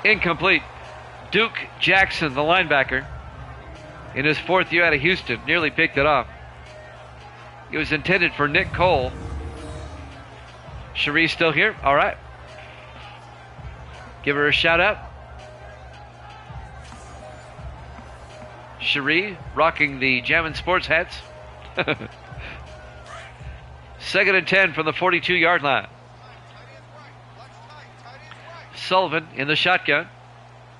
Incomplete. Duke Jackson, the linebacker, in his 4th year out of Houston, nearly picked it off. It was intended for Nick Cole. Cherie still here? All right. Give her a shout out. Cherie rocking the Jammin' Sports hats. 2nd and 10 from the 42-yard line. Sullivan in the shotgun.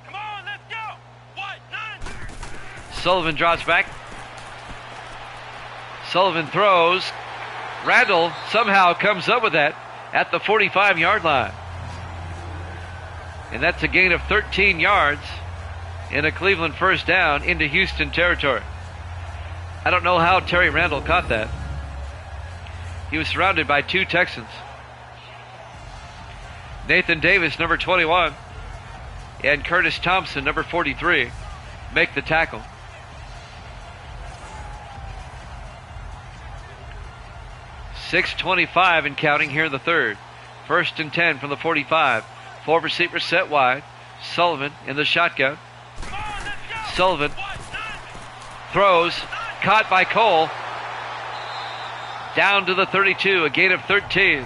Come on, let's go. What? 9. Sullivan drops back. Sullivan throws. Randall somehow comes up with that at the 45-yard line. And that's a gain of 13 yards in a Cleveland 1st down into Houston territory. I don't know how Terry Randall caught that. He was surrounded by 2 Texans. Nathan Davis, number 21, and Curtis Thompson, number 43, make the tackle. .625 and counting here in the 3rd. 1st and 10 from the 45. 4 receivers set wide. Sullivan in the shotgun. Sullivan throws. Caught by Cole. Down to the 32. A gain of 13.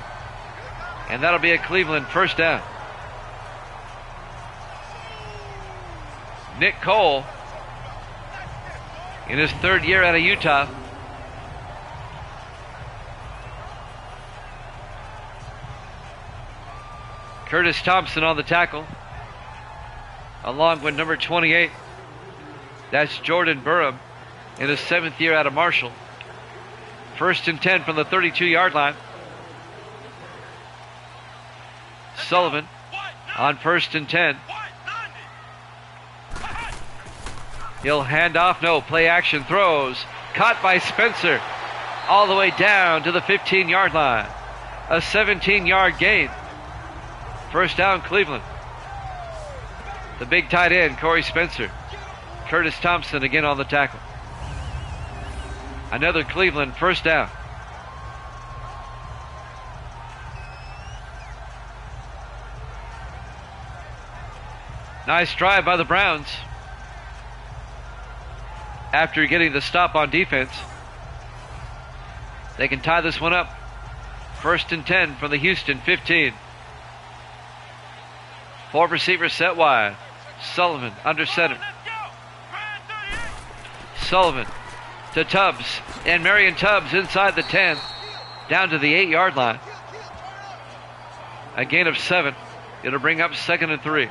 And that'll be a Cleveland 1st down. Nick Cole, in his 3rd year out of Utah. Curtis Thompson on the tackle, along with number 28. That's Jordan Burham, in his 7th year out of Marshall. 1st and 10 from the 32-yard line. Sullivan on 1st and 10. He'll hand off. No, play action throws. Caught by Spencer all the way down to the 15-yard line. a 17-yard gain. First down, Cleveland. The big tight end, Corey Spencer. Curtis Thompson again on the tackle. Another Cleveland first down. Nice drive by the Browns. After getting the stop on defense, they can tie this one up. First and 10 from the Houston 15. 4 receivers set wide. Sullivan under center. Sullivan to Tubbs, and Marion Tubbs inside the 10, down to the 8-yard line. A gain of 7. It'll bring up 2nd and 3.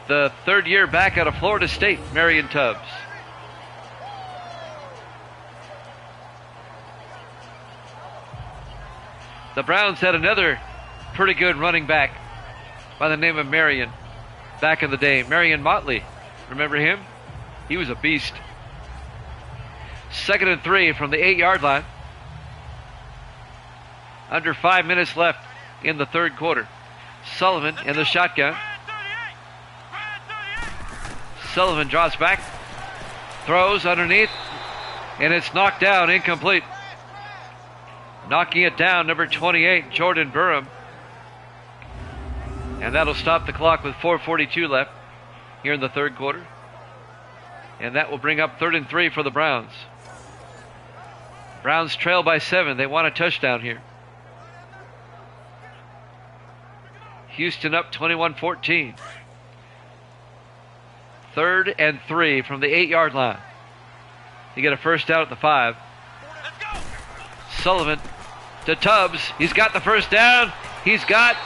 The third year back out of Florida State, Marion Tubbs. The Browns had another pretty good running back by the name of Marion back in the day. Marion Motley. Remember him? He was a beast. 2nd and 3 from the 8-yard line. Under 5 minutes left in the third quarter. Sullivan in the shotgun. Sullivan drops back, throws underneath, and it's knocked down, incomplete. Knocking it down, number 28, Jordan Burham. And that'll stop the clock with 4:42 left here in the third quarter. And that will bring up 3rd and 3 for the Browns. Browns trail by 7. They want a touchdown here. Houston up 21-14. 3rd and 3 from the 8-yard line. You get a first down at the 5. Sullivan to Tubbs. He's got the first down. He's got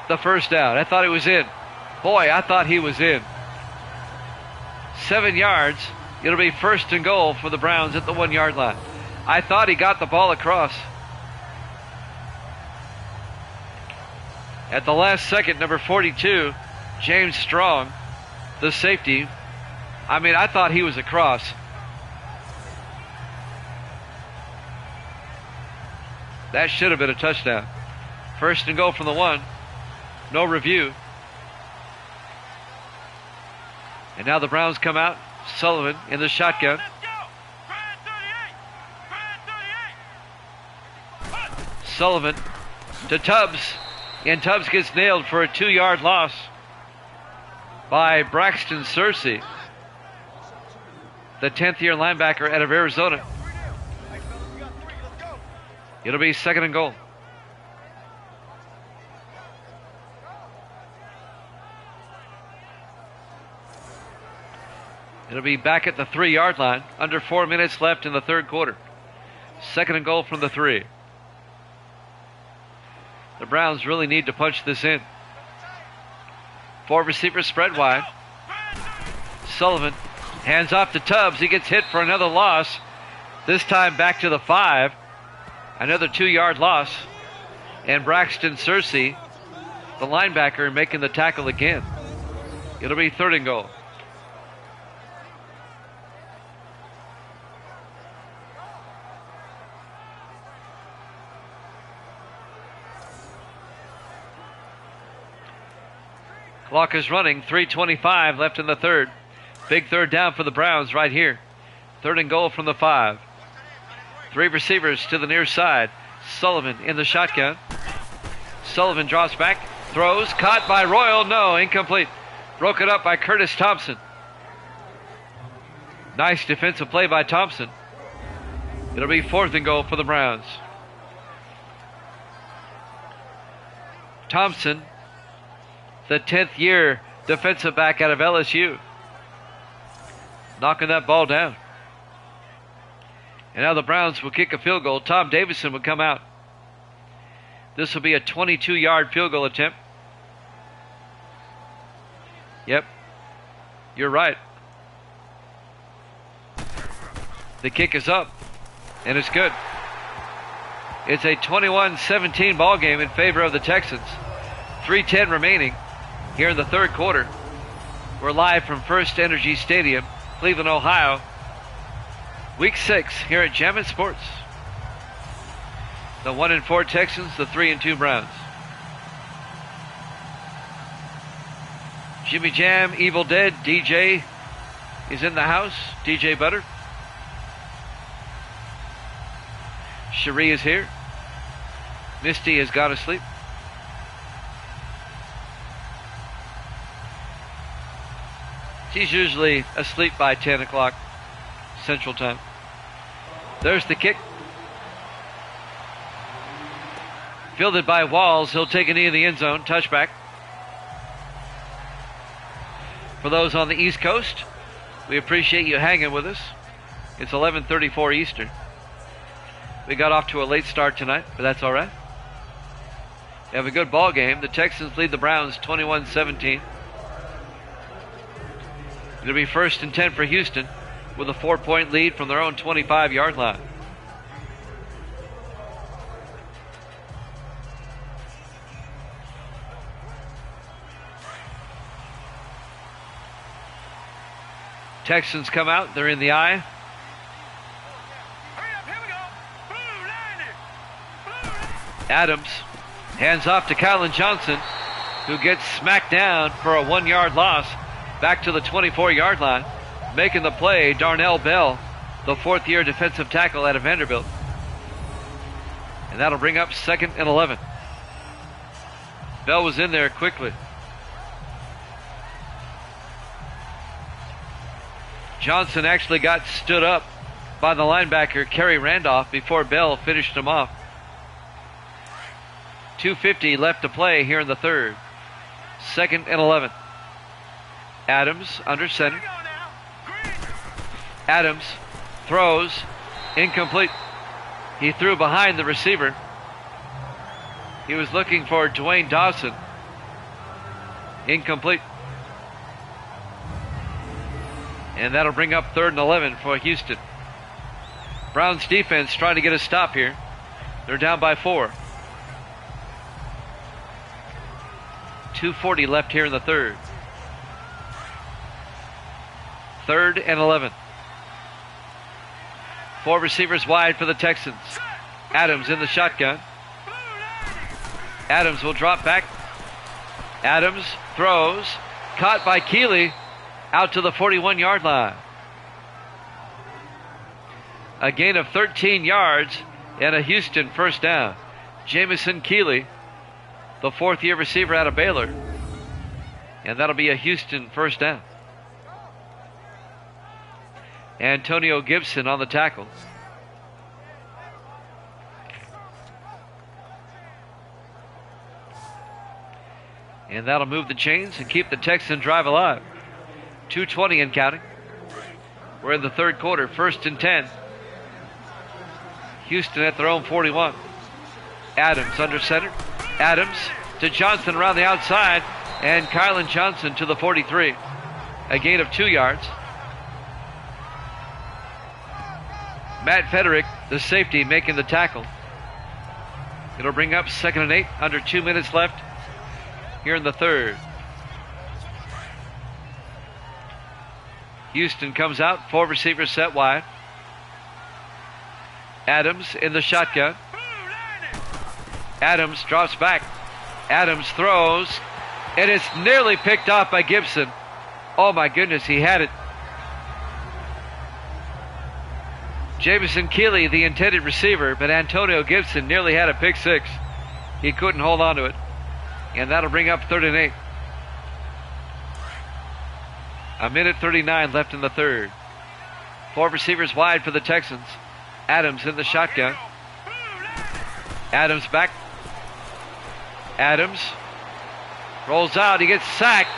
the first down. I thought he was in. Boy, I thought he was in. 7 yards. It'll be 1st and goal for the Browns at the 1-yard line. I thought he got the ball across. At the last second, number 42, James Strong, the safety. I mean, I thought he was across. That should have been a touchdown. 1st and goal from the 1. No review. And now the Browns come out. Sullivan in the shotgun. Sullivan to Tubbs. And Tubbs gets nailed for a 2-yard loss by Braxton Searcy, the 10th-year linebacker out of Arizona. It'll be 2nd and goal. It'll be back at the 3-yard line. Under 4 minutes left in the third quarter. 2nd and goal from the 3. The Browns really need to punch this in. 4 receivers spread wide. Sullivan hands off to Tubbs. He gets hit for another loss. This time back to the 5. Another 2-yard loss. And Braxton Searcy, the linebacker, making the tackle again. It'll be 3rd and goal. Clock is running. 3:25 left in the third. Big third down for the Browns right here. 3rd and goal from the 5. 3 receivers to the near side. Sullivan in the shotgun. Sullivan drops back, throws, caught by Royal. No, incomplete. Broken up by Curtis Thompson. Nice defensive play by Thompson. It'll be 4th and goal for the Browns. Thompson, the 10th year defensive back out of LSU, knocking that ball down. And now the Browns will kick a field goal. Tom Davidson will come out. This will be a 22-yard field goal attempt. Yep, you're right. The kick is up, and it's good. It's a 21-17 ball game in favor of the Texans. 3:10 remaining here in the third quarter. We're live from First Energy Stadium, Cleveland, Ohio. Week 6 here at Jammin' Sports. The 1-4 Texans, the 3-2 Browns. Jimmy Jam, Evil Dead, DJ is in the house. DJ Butter. Cherie is here. Misty has gone to sleep. She's usually asleep by 10 o'clock Central Time. There's the kick. Fielded by Walls. He'll take a knee in the end zone. Touchback. For those on the East Coast, we appreciate you hanging with us. It's 11:34 Eastern. We got off to a late start tonight, but that's all right. We have a good ball game. The Texans lead the Browns 21-17. It'll be 1st and 10 for Houston with a 4-point lead from their own 25-yard line. Texans come out. They're in the eye. Hurry up, here we go. Blue line it. Adams hands off to Kylan Johnson, who gets smacked down for a 1-yard loss back to the 24-yard line. Making the play, Darnell Bell, the 4th-year defensive tackle out of Vanderbilt. And that'll bring up 2nd and 11. Bell was in there quickly. Johnson actually got stood up by the linebacker, Kerry Randolph, before Bell finished him off. 2:50 left to play here in the third. 2nd and 11. Adams under center. Here we go now. Green. Adams throws, incomplete. He threw behind the receiver. He was looking for Dwayne Dawson. Incomplete. And that'll bring up 3rd and 11 for Houston. Browns defense trying to get a stop here. They're down by 4. 2:40 left here in the third. 3rd and 11. 4 receivers wide for the Texans. Adams in the shotgun. Adams will drop back. Adams throws. Caught by Keeley. Out to the 41-yard line. A gain of 13 yards and a Houston first down. Jamison Keeley, the 4th-year receiver out of Baylor. And that'll be a Houston first down. Antonio Gibson on the tackle. And that'll move the chains and keep the Texan drive alive. 2:20 and counting. We're in the third quarter, 1st and 10. Houston at their own 41. Adams under center. Adams to Johnson around the outside, and Kylan Johnson to the 43. A gain of 2 yards. Matt Federick, the safety, making the tackle. It'll bring up 2nd and 8, under 2 minutes left here in the third. Houston comes out, 4 receivers set wide. Adams in the shotgun. Adams drops back. Adams throws, and it's nearly picked off by Gibson. Oh my goodness, he had it. Jamison Keeley, the intended receiver, but Antonio Gibson nearly had a pick six. He couldn't hold on to it. And that'll bring up 3rd and 8. 1:39 left in the third. 4 receivers wide for the Texans. Adams in the shotgun. Adams back. Adams rolls out. He gets sacked.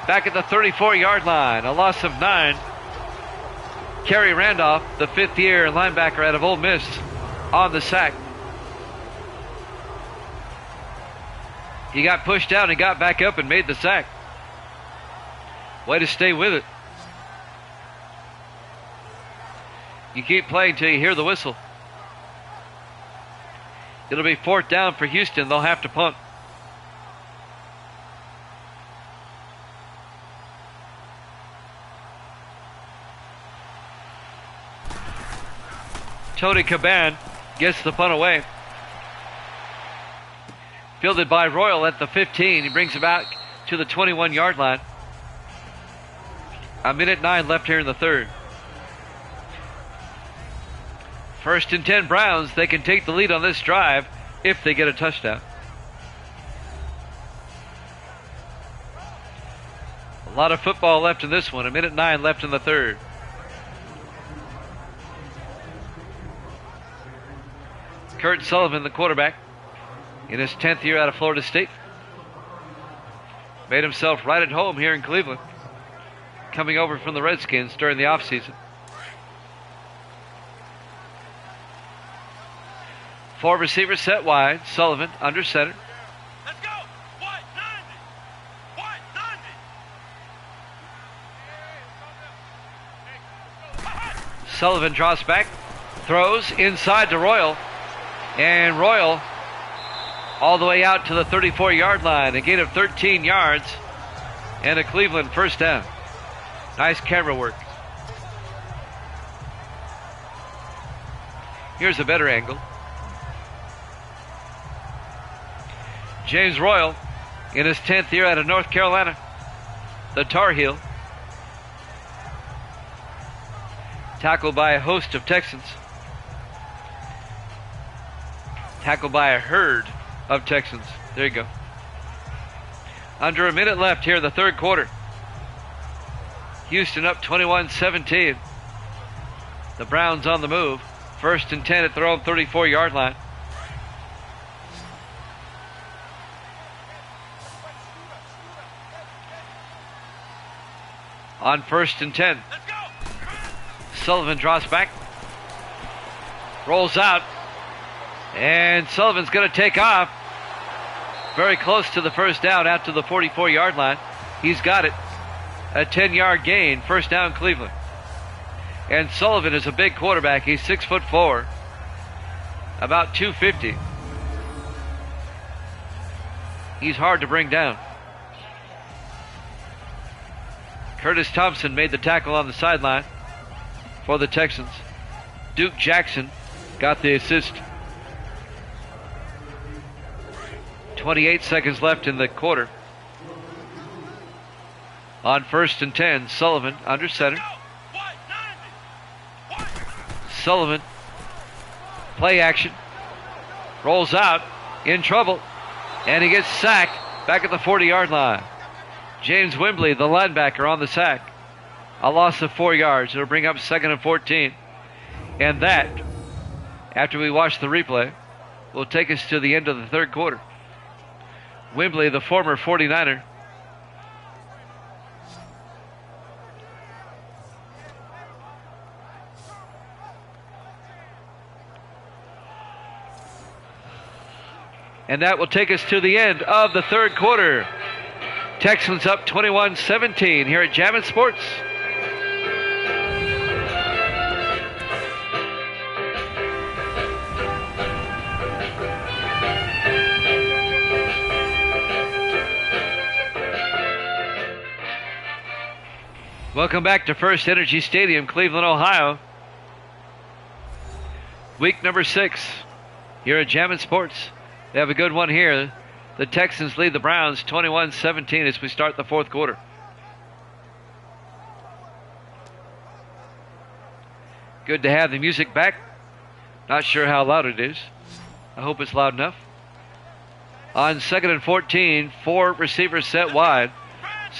Back at the 34-yard line. A loss of 9. Kerry Randolph, the 5th-year linebacker out of Ole Miss, on the sack. He got pushed out and got back up and made the sack. Way to stay with it. You keep playing till you hear the whistle. It'll be 4th down for Houston. They'll have to punt. Tony Caban gets the punt away. Fielded by Royal at the 15. He brings it back to the 21-yard line. 1:09 left here in the third. 1st and 10 Browns. They can take the lead on this drive if they get a touchdown. A lot of football left in this one. 1:09 left in the third. Kurt Sullivan, the quarterback, in his 10th year out of Florida State. Made himself right at home here in Cleveland, coming over from the Redskins during the offseason. 4 receivers set wide. Sullivan under center. Let's go. White 90. White 90. Sullivan draws back, throws inside to Royal, and Royal all the way out to the 34-yard line. A gain of 13 yards and a Cleveland first down. Nice camera work. Here's a better angle. James Royal in his 10th year out of North Carolina, the Tar Heel. Tackled by a host of Texans. Tackled by a herd of Texans. There you go. Under a minute left here in the third quarter. Houston up 21-17. The Browns on the move. 1st and 10 at their own 34-yard line. On 1st and 10. Let's go. Sullivan draws back. Rolls out. And Sullivan's going to take off. Very close to the first down out to the 44-yard line. He's got it. A 10-yard gain. First down Cleveland. And Sullivan is a big quarterback. He's 6'4", about 250. He's hard to bring down. Curtis Thompson made the tackle on the sideline for the Texans. Duke Jackson got the assist. 28 seconds left in the quarter. On 1st and 10, Sullivan under center. White 90. White. Sullivan, play action, rolls out, in trouble, and he gets sacked back at the 40-yard line. James Wembley, the linebacker, on the sack. A loss of 4 yards. It'll bring up 2nd and 14. And that, after we watch the replay, will take us to the end of the third quarter. Wembley, the former 49er, and that will take us to the end of the third quarter. Texans up 21-17 here at Jammin' Sports. Welcome back to First Energy Stadium, Cleveland, Ohio. Week number 6 here at Jammin' Sports. They have a good one here. The Texans lead the Browns 21-17 as we start the fourth quarter. Good to have the music back. Not sure how loud it is. I hope it's loud enough. On 2nd and 14, 4 receivers set wide.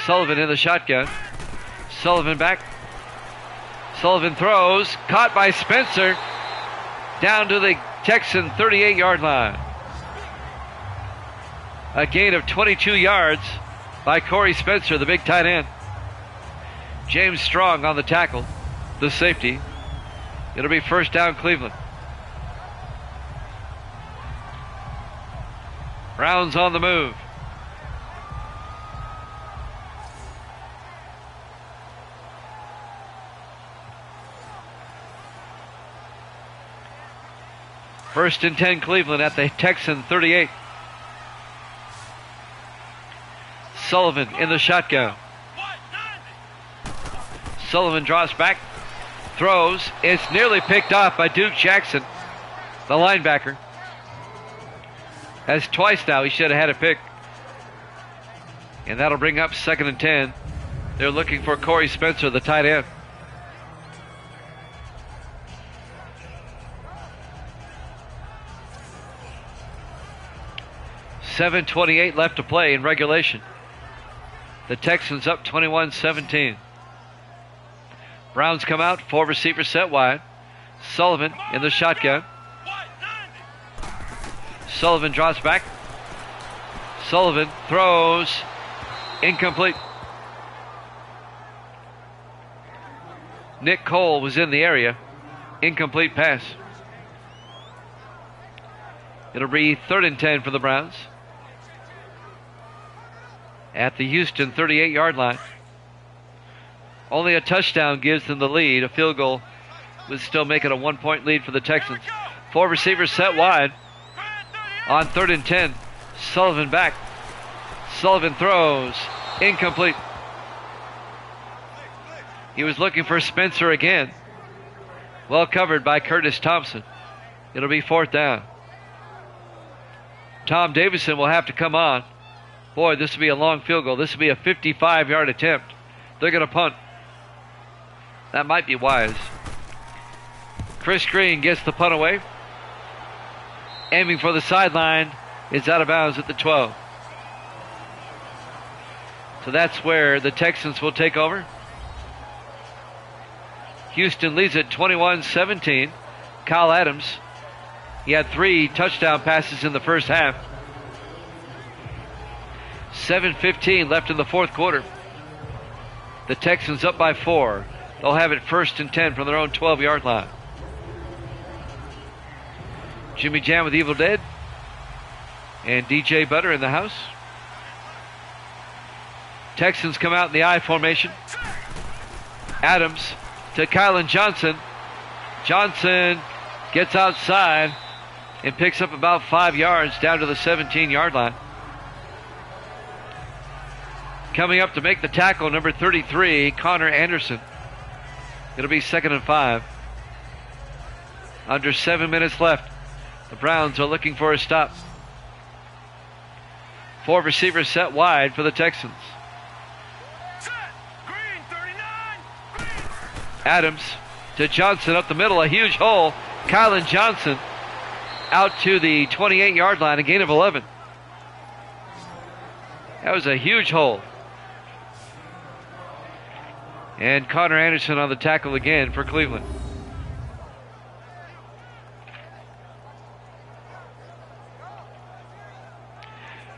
Sullivan in the shotgun. Sullivan back. Sullivan throws. Caught by Spencer. Down to the Texan 38-yard line. A gain of 22 yards by Corey Spencer, the big tight end. James Strong on the tackle, the safety. It'll be first down Cleveland. Browns on the move. First and 10 Cleveland at the Texan 38. Sullivan in the shotgun. Sullivan draws back, throws. It's nearly picked off by Duke Jackson. the linebacker. Has twice now. He should have had a pick. And that'll bring up 2nd and 10. They're looking for Corey Spencer, the tight end. .7:28 left to play in regulation. The Texans up 21-17. Browns come out, 4 receivers set wide. Sullivan in the shotgun. Sullivan drops back. Sullivan throws. Incomplete. Nick Cole was in the area. Incomplete pass. It'll be 3rd and 10 for the Browns. At the Houston 38-yard line. Only a touchdown gives them the lead. A field goal would still make it a 1-point lead for the Texans. 4 receivers set wide. On 3rd and 10. Sullivan back. Sullivan throws. Incomplete. He was looking for Spencer again. Well covered by Curtis Thompson. It'll be 4th down. Tom Davison will have to come on. Boy, this will be a long field goal. This will be a 55-yard attempt. They're going to punt. That might be wise. Chris Green gets the punt away. Aiming for the sideline. Is out of bounds at the 12. So that's where the Texans will take over. Houston leads at 21-17. Kyle Adams, he had 3 touchdown passes in the first half. 7:15 left in the 4th quarter. The Texans up by 4. They'll have it 1st and 10 from their own 12-yard line. Jimmy Jam with Evil Dead and DJ Butter in the house. Texans come out in the I formation. Adams to Kylan Johnson. Johnson gets outside and picks up about 5 yards down to the 17-yard line. Coming up to make the tackle, number 33, Connor Anderson. It'll be 2nd and 5. Under 7 minutes left. The Browns are looking for a stop. 4 receivers set wide for the Texans. Adams to Johnson up the middle, a huge hole. Kylan Johnson out to the 28-yard line, a gain of 11. That was a huge hole. And Connor Anderson on the tackle again for Cleveland.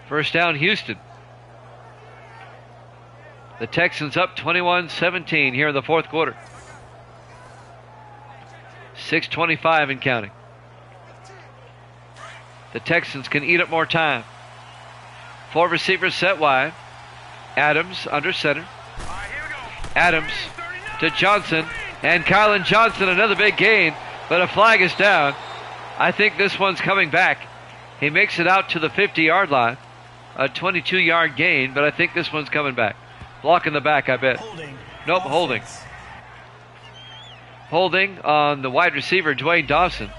First down, Houston. The Texans up 21-17 here in the 4th quarter. 6:25 and counting. The Texans can eat up more time. 4 receivers set wide. Adams under center. Adams to Johnson. And Kylan Johnson, another big gain. But a flag is down. I think this one's coming back. He makes it out to the 50-yard line. A 22-yard gain, but I think this one's coming back. Block in the back, I bet. Nope, holding. Holding on the wide receiver, Dwayne Dawson.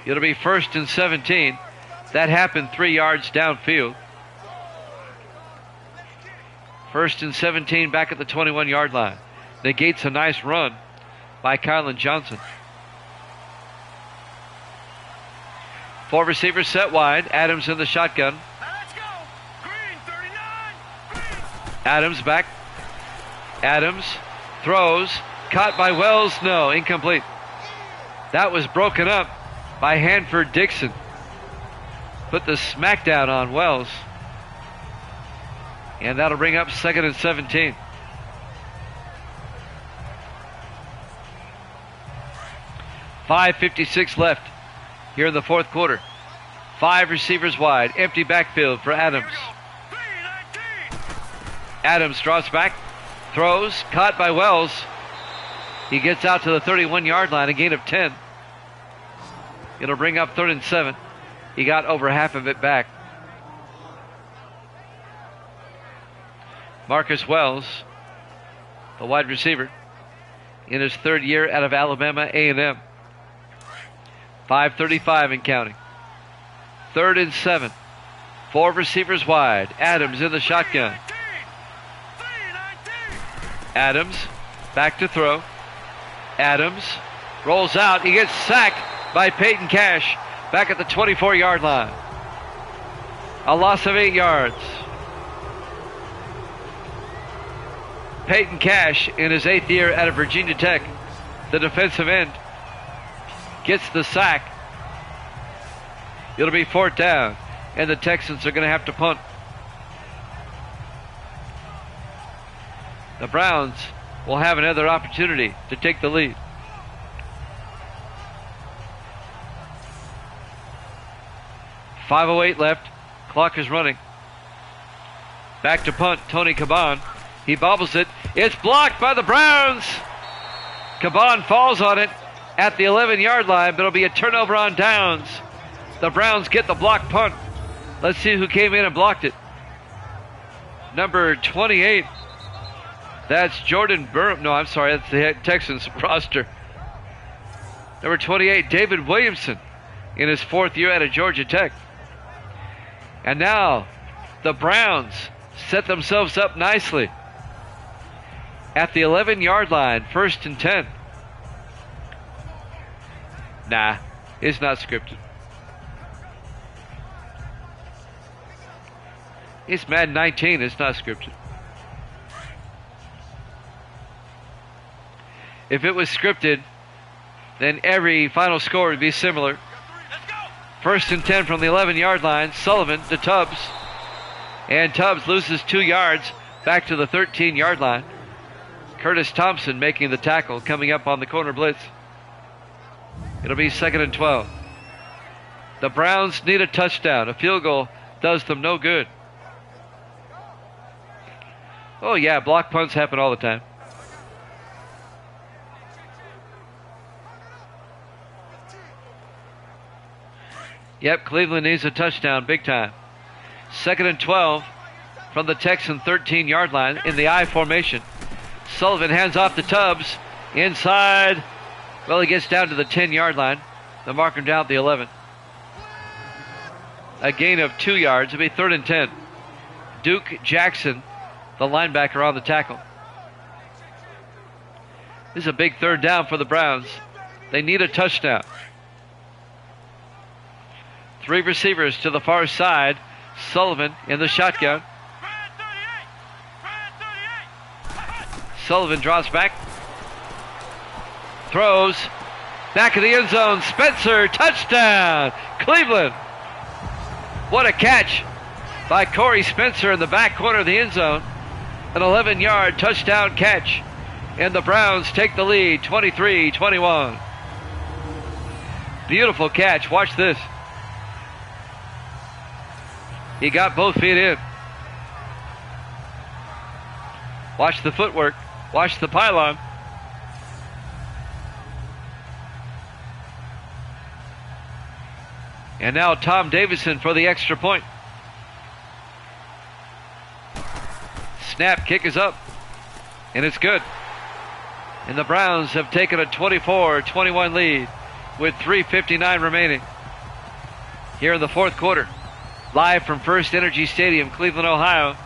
It'll be 1st and 17. That happened 3 yards downfield. 1st and 17 back at the 21-yard line. Negates a nice run by Kylan Johnson. 4 receivers set wide. Adams in the shotgun. Adams back. Adams throws. Caught by Wells. No, incomplete. That was broken up by Hanford Dixon. Put the smackdown on Wells. And that'll bring up 2nd and 17. .556 left here in the 4th quarter. 5 receivers wide. Empty backfield for Adams. Adams drops back. Throws. Caught by Wells. He gets out to the 31-yard line. A gain of 10. It'll bring up 3rd and 7. He got over half of it back. Marcus Wells, the wide receiver, in his 3rd year out of Alabama A&M. 5:35 and counting. 3rd and 7. 4 receivers wide. Adams in the shotgun. Adams back to throw. Adams rolls out. He gets sacked by Peyton Cash back at the 24-yard line. A loss of 8 yards. Peyton Cash in his 8th year out of Virginia Tech, the defensive end, gets the sack. It'll be 4th down, and the Texans are going to have to punt. The Browns will have another opportunity to take the lead. .508 left. Clock is running. Back to punt, Tony Caban. He bobbles it. It's blocked by the Browns. Caban falls on it at the 11-yard line, but it'll be a turnover on downs. The Browns get the block punt. Let's see who came in and blocked it. Number 28. That's Jordan Burham. No, I'm sorry. That's the Texans roster. Number 28, David Williamson, in his 4th year out of Georgia Tech. And now the Browns set themselves up nicely at the 11-yard line, 1st and 10. Nah, it's not scripted. It's Madden 19, it's not scripted. If it was scripted, then every final score would be similar. 1st and 10 from the 11-yard line. Sullivan to Tubbs. And Tubbs loses 2 yards back to the 13-yard line. Curtis Thompson making the tackle, coming up on the corner blitz. It'll be 2nd and 12. The Browns need a touchdown. A field goal does them no good. Oh yeah, block punts happen all the time. Yep, Cleveland needs a touchdown big time. 2nd and 12 from the Texan 13-yard line in the I formation. Sullivan hands off to Tubbs. Inside. Well, he gets down to the 10-yard line. They'll mark him down at the 11. A gain of 2 yards. It'll be 3rd and 10. Duke Jackson, the linebacker, on the tackle. This is a big 3rd down for the Browns. They need a touchdown. 3 receivers to the far side. Sullivan in the shotgun. Sullivan draws back. Throws. Back of the end zone. Spencer. Touchdown. Cleveland. What a catch by Corey Spencer in the back corner of the end zone. An 11-yard touchdown catch. And the Browns take the lead 23-21. Beautiful catch. Watch this. He got both feet in. Watch the footwork. Watch the pylon. And now Tom Davison for the extra point. Snap, kick is up. And it's good. And the Browns have taken a 24-21 lead with 3:59 remaining here in the 4th quarter. Live from First Energy Stadium, Cleveland, Ohio.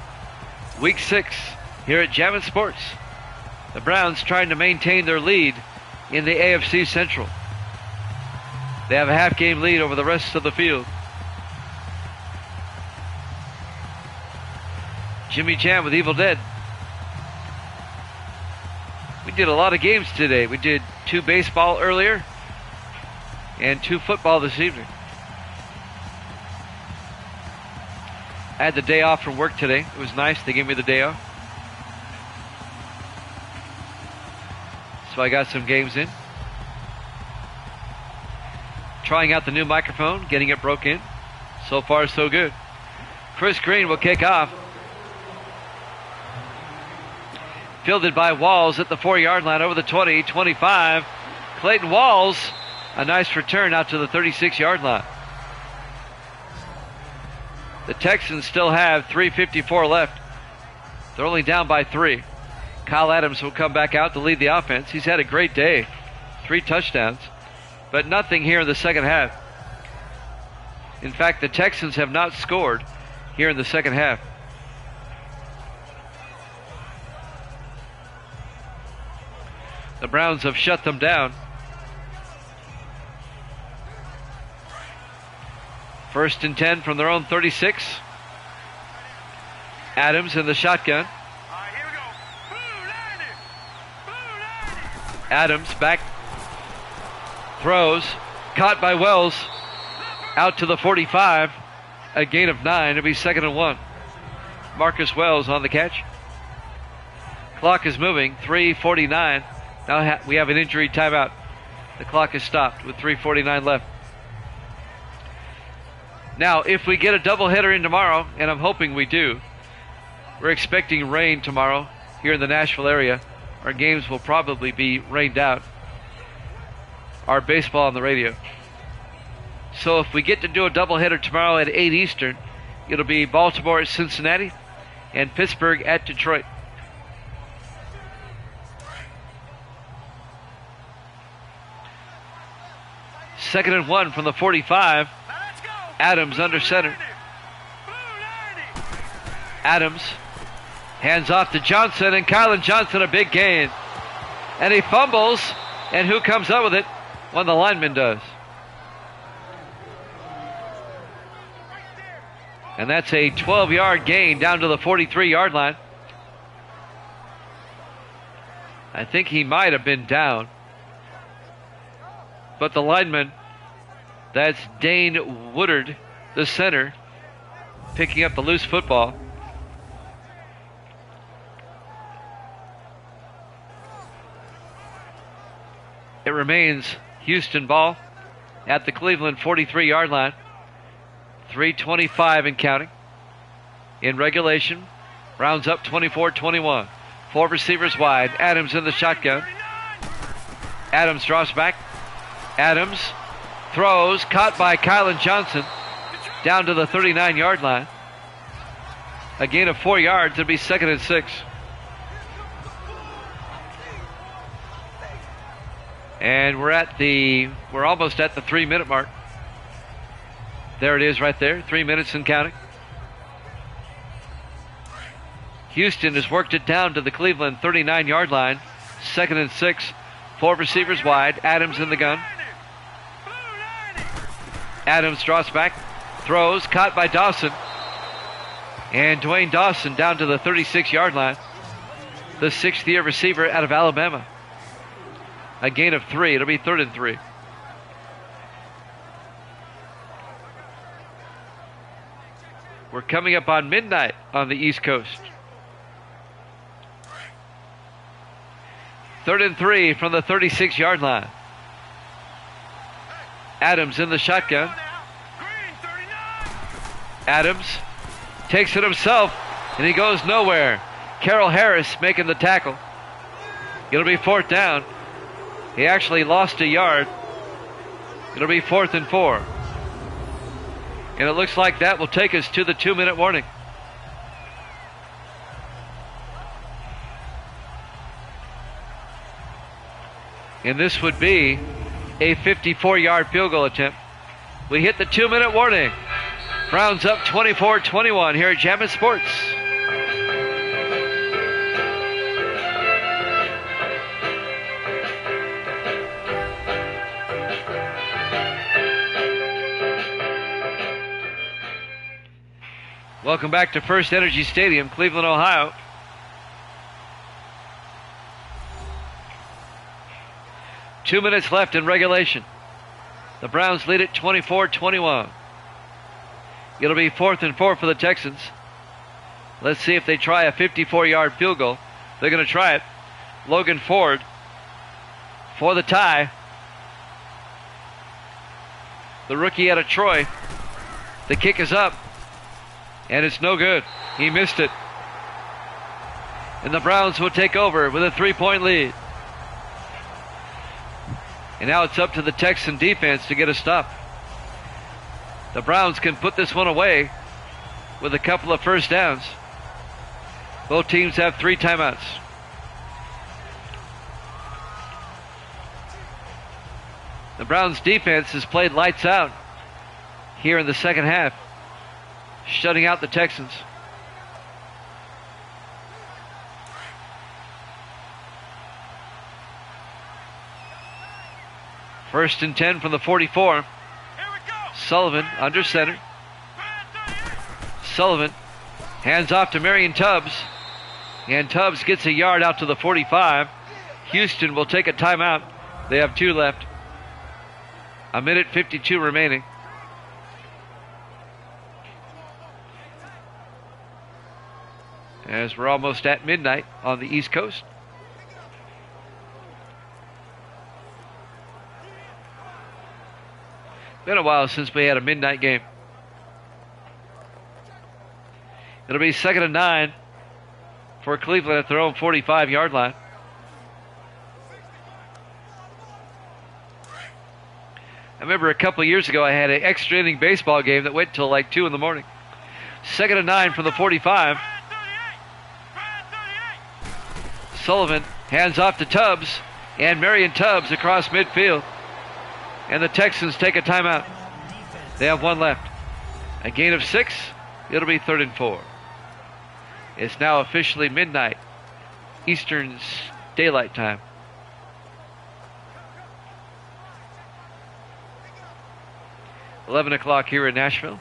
Week 6 here at Jammin' Sports. The Browns trying to maintain their lead in the AFC Central. They have a half-game lead over the rest of the field. Jimmy Jam with Evil Dead. We did a lot of games today. We did 2 baseball earlier and 2 football this evening. I had the day off from work today. It was nice. They gave me the day off. So I got some games in. Trying out the new microphone, getting it broke in. So far, so good. Chris Green will kick off. Fielded by Walls at the 4-yard line over the 20, 25. Clayton Walls, a nice return out to the 36-yard line. The Texans still have 3:54 left. They're only down by 3. Kyle Adams will come back out to lead the offense. He's had a great day. 3 touchdowns. but nothing here in the second half. In fact, the Texans have not scored here in the second half. The Browns have shut them down. First and 10 from their own 36. Adams in the shotgun. Adams back. Throws. Caught by Wells. Out to the 45. A gain of 9. It'll be 2nd and 1. Marcus Wells on the catch. Clock is moving. 3:49. Now we have an injury timeout. The clock is stopped with 3:49 left. Now, if we get a doubleheader in tomorrow, and I'm hoping we do, we're expecting rain tomorrow here in the Nashville area. Our games will probably be rained out. Our baseball on the radio. So if we get to do a doubleheader tomorrow at 8 Eastern, it'll be Baltimore at Cincinnati and Pittsburgh at Detroit. Second and 1 from the 45. Adams under center. Adams hands off to Johnson, and Kylan Johnson a big gain. And he fumbles, and who comes up with it? One of the linemen does. And that's a 12-yard gain down to the 43-yard line. I think he might have been down. But the lineman, that's Dane Woodard, the center, picking up the loose football. It remains Houston ball at the Cleveland 43-yard line. 3:25 and counting. In regulation, rounds up 24-21. 4 receivers wide. Adams in the shotgun. Adams drops back. Adams throws, caught by Kylan Johnson, down to the 39-yard line. A gain of 4 yards. It'll be 2nd and 6. And we're almost at the 3-minute mark. There it is right there, 3 minutes and counting. Houston has worked it down to the Cleveland 39-yard line. 2nd and 6. 4 receivers wide. Adams in the gun. Adams drops back, throws, caught by Dawson. And Dwayne Dawson down to the 36-yard line. The 6th-year receiver out of Alabama. A gain of 3. It'll be 3rd and 3. We're coming up on midnight on the East Coast. 3rd and 3 from the 36-yard line. Adams in the shotgun. Adams takes it himself, and he goes nowhere. Carroll Harris making the tackle. It'll be 4th down. He actually lost a yard. It'll be 4th and 4. And it looks like that will take us to the 2-minute warning. And this would be a 54-yard field goal attempt. We hit the 2-minute warning. Browns up 24-21 here at Jammin' Sports. Welcome back to First Energy Stadium, Cleveland, Ohio. Two minutes left in regulation. The Browns lead it 24-21. It'll be 4th and 4 for the Texans. Let's see if they try a 54-yard field goal. They're going to try it. Logan Ford for the tie. The rookie out of Troy. The kick is up. And it's no good. He missed it. And the Browns will take over with a 3-point lead. And now it's up to the Texan defense to get a stop. The Browns can put this one away with a couple of first downs. Both teams have 3 timeouts. The Browns defense has played lights out here in the second half, shutting out the Texans. First and 10 from the 44. Here we go. Sullivan under center. Sullivan hands off to Marion Tubbs. And Tubbs gets a yard out to the 45. Houston will take a timeout. They have 2 left. 1:52 remaining. As we're almost at midnight on the East Coast. Been a while since we had a midnight game. It'll be 2nd and 9 for Cleveland at their own 45-yard line. I remember a couple of years ago I had an extra inning baseball game that went till like 2 in the morning. 2nd and 9 from the 45. Sullivan hands off to Tubbs, and Marion Tubbs across midfield. And the Texans take a timeout. They have 1 left. A gain of 6. It'll be 3rd and 4. It's now officially midnight, Eastern Daylight Time. $11 here in Nashville.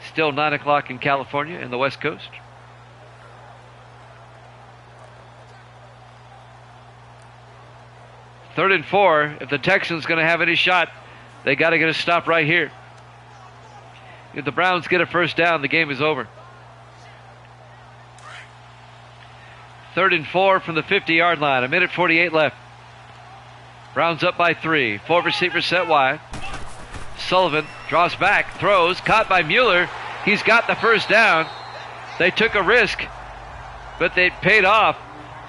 Still 9 in California in the West Coast. Third and 4. If the Texans going to have any shot, they got to get a stop right here. If the Browns get a first down, the game is over. 3rd and 4 from the 50-yard line. 1:48 left. Browns up by 3. 4 receivers set wide. Sullivan draws back, throws, caught by Mueller. He's got the first down. They took a risk, but they paid off.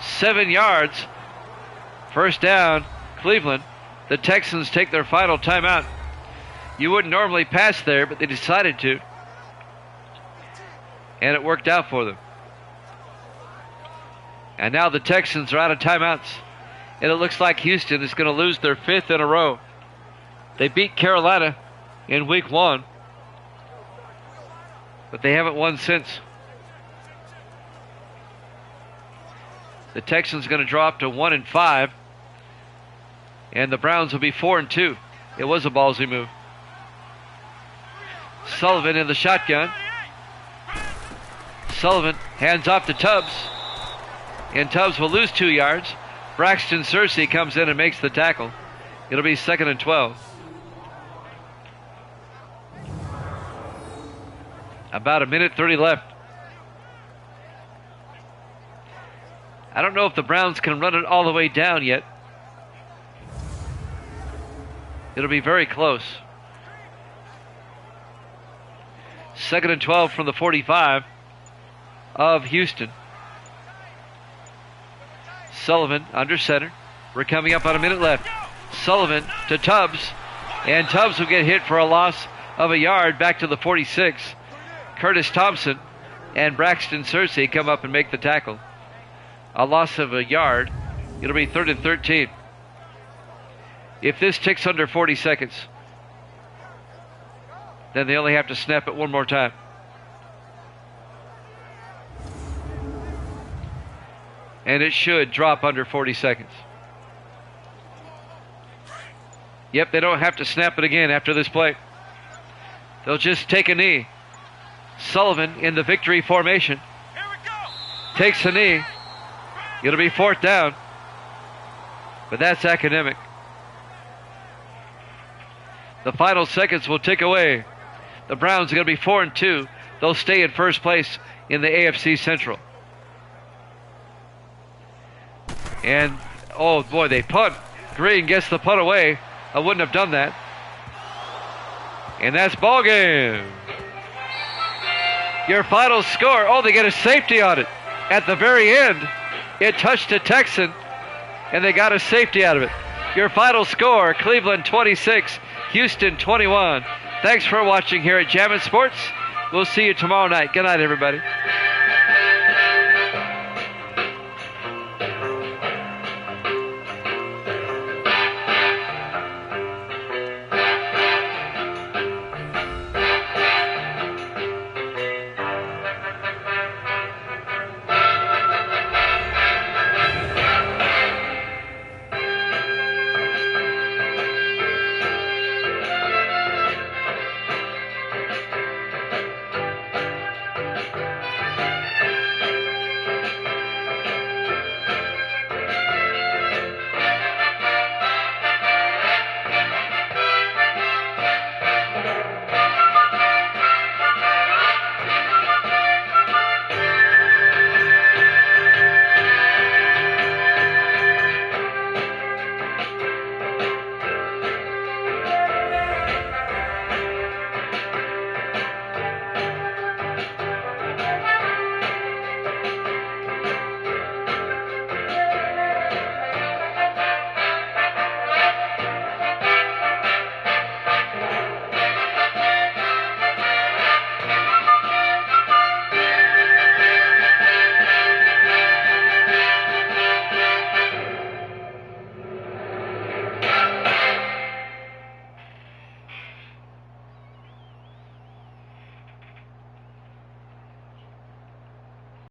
7 yards. First down, Cleveland. The Texans take their final timeout. You wouldn't normally pass there, but they decided to. And it worked out for them. And now the Texans are out of timeouts. And it looks like Houston is going to lose their 5th in a row. They beat Carolina in week 1. But they haven't won since. The Texans are going to drop to 1 and 5. And the Browns will be 4 and 2. It was a ballsy move. Sullivan in the shotgun. Sullivan hands off to Tubbs. And Tubbs will lose 2 yards. Braxton Searcy comes in and makes the tackle. It'll be 2nd and 12. About 1:30 left. I don't know if the Browns can run it all the way down yet. It'll be very close. 2nd and 12 from the 45 of Houston. Sullivan under center. We're coming up on 1 minute left. Sullivan to Tubbs. And Tubbs will get hit for a loss of a yard back to the 46. Curtis Thompson and Braxton Searcy come up and make the tackle. A loss of a yard. It'll be 3rd and 13. If this ticks under 40 seconds, then they only have to snap it one more time. And it should drop under 40 seconds. Yep, they don't have to snap it again after this play. They'll just take a knee. Sullivan in the victory formation. Here we go. Takes a knee. It'll be 4th down. But that's academic. The final seconds will tick away. The Browns are going to be 4 and 2. They'll stay in first place in the AFC Central. And, oh boy, they punt. Green gets the punt away. I wouldn't have done that. And that's ball game. Your final score. Oh, they get a safety on it. At the very end, it touched a Texan, and they got a safety out of it. Your final score, Cleveland 26, Houston 21. Thanks for watching here at Jammin' Sports. We'll see you tomorrow night. Good night, everybody.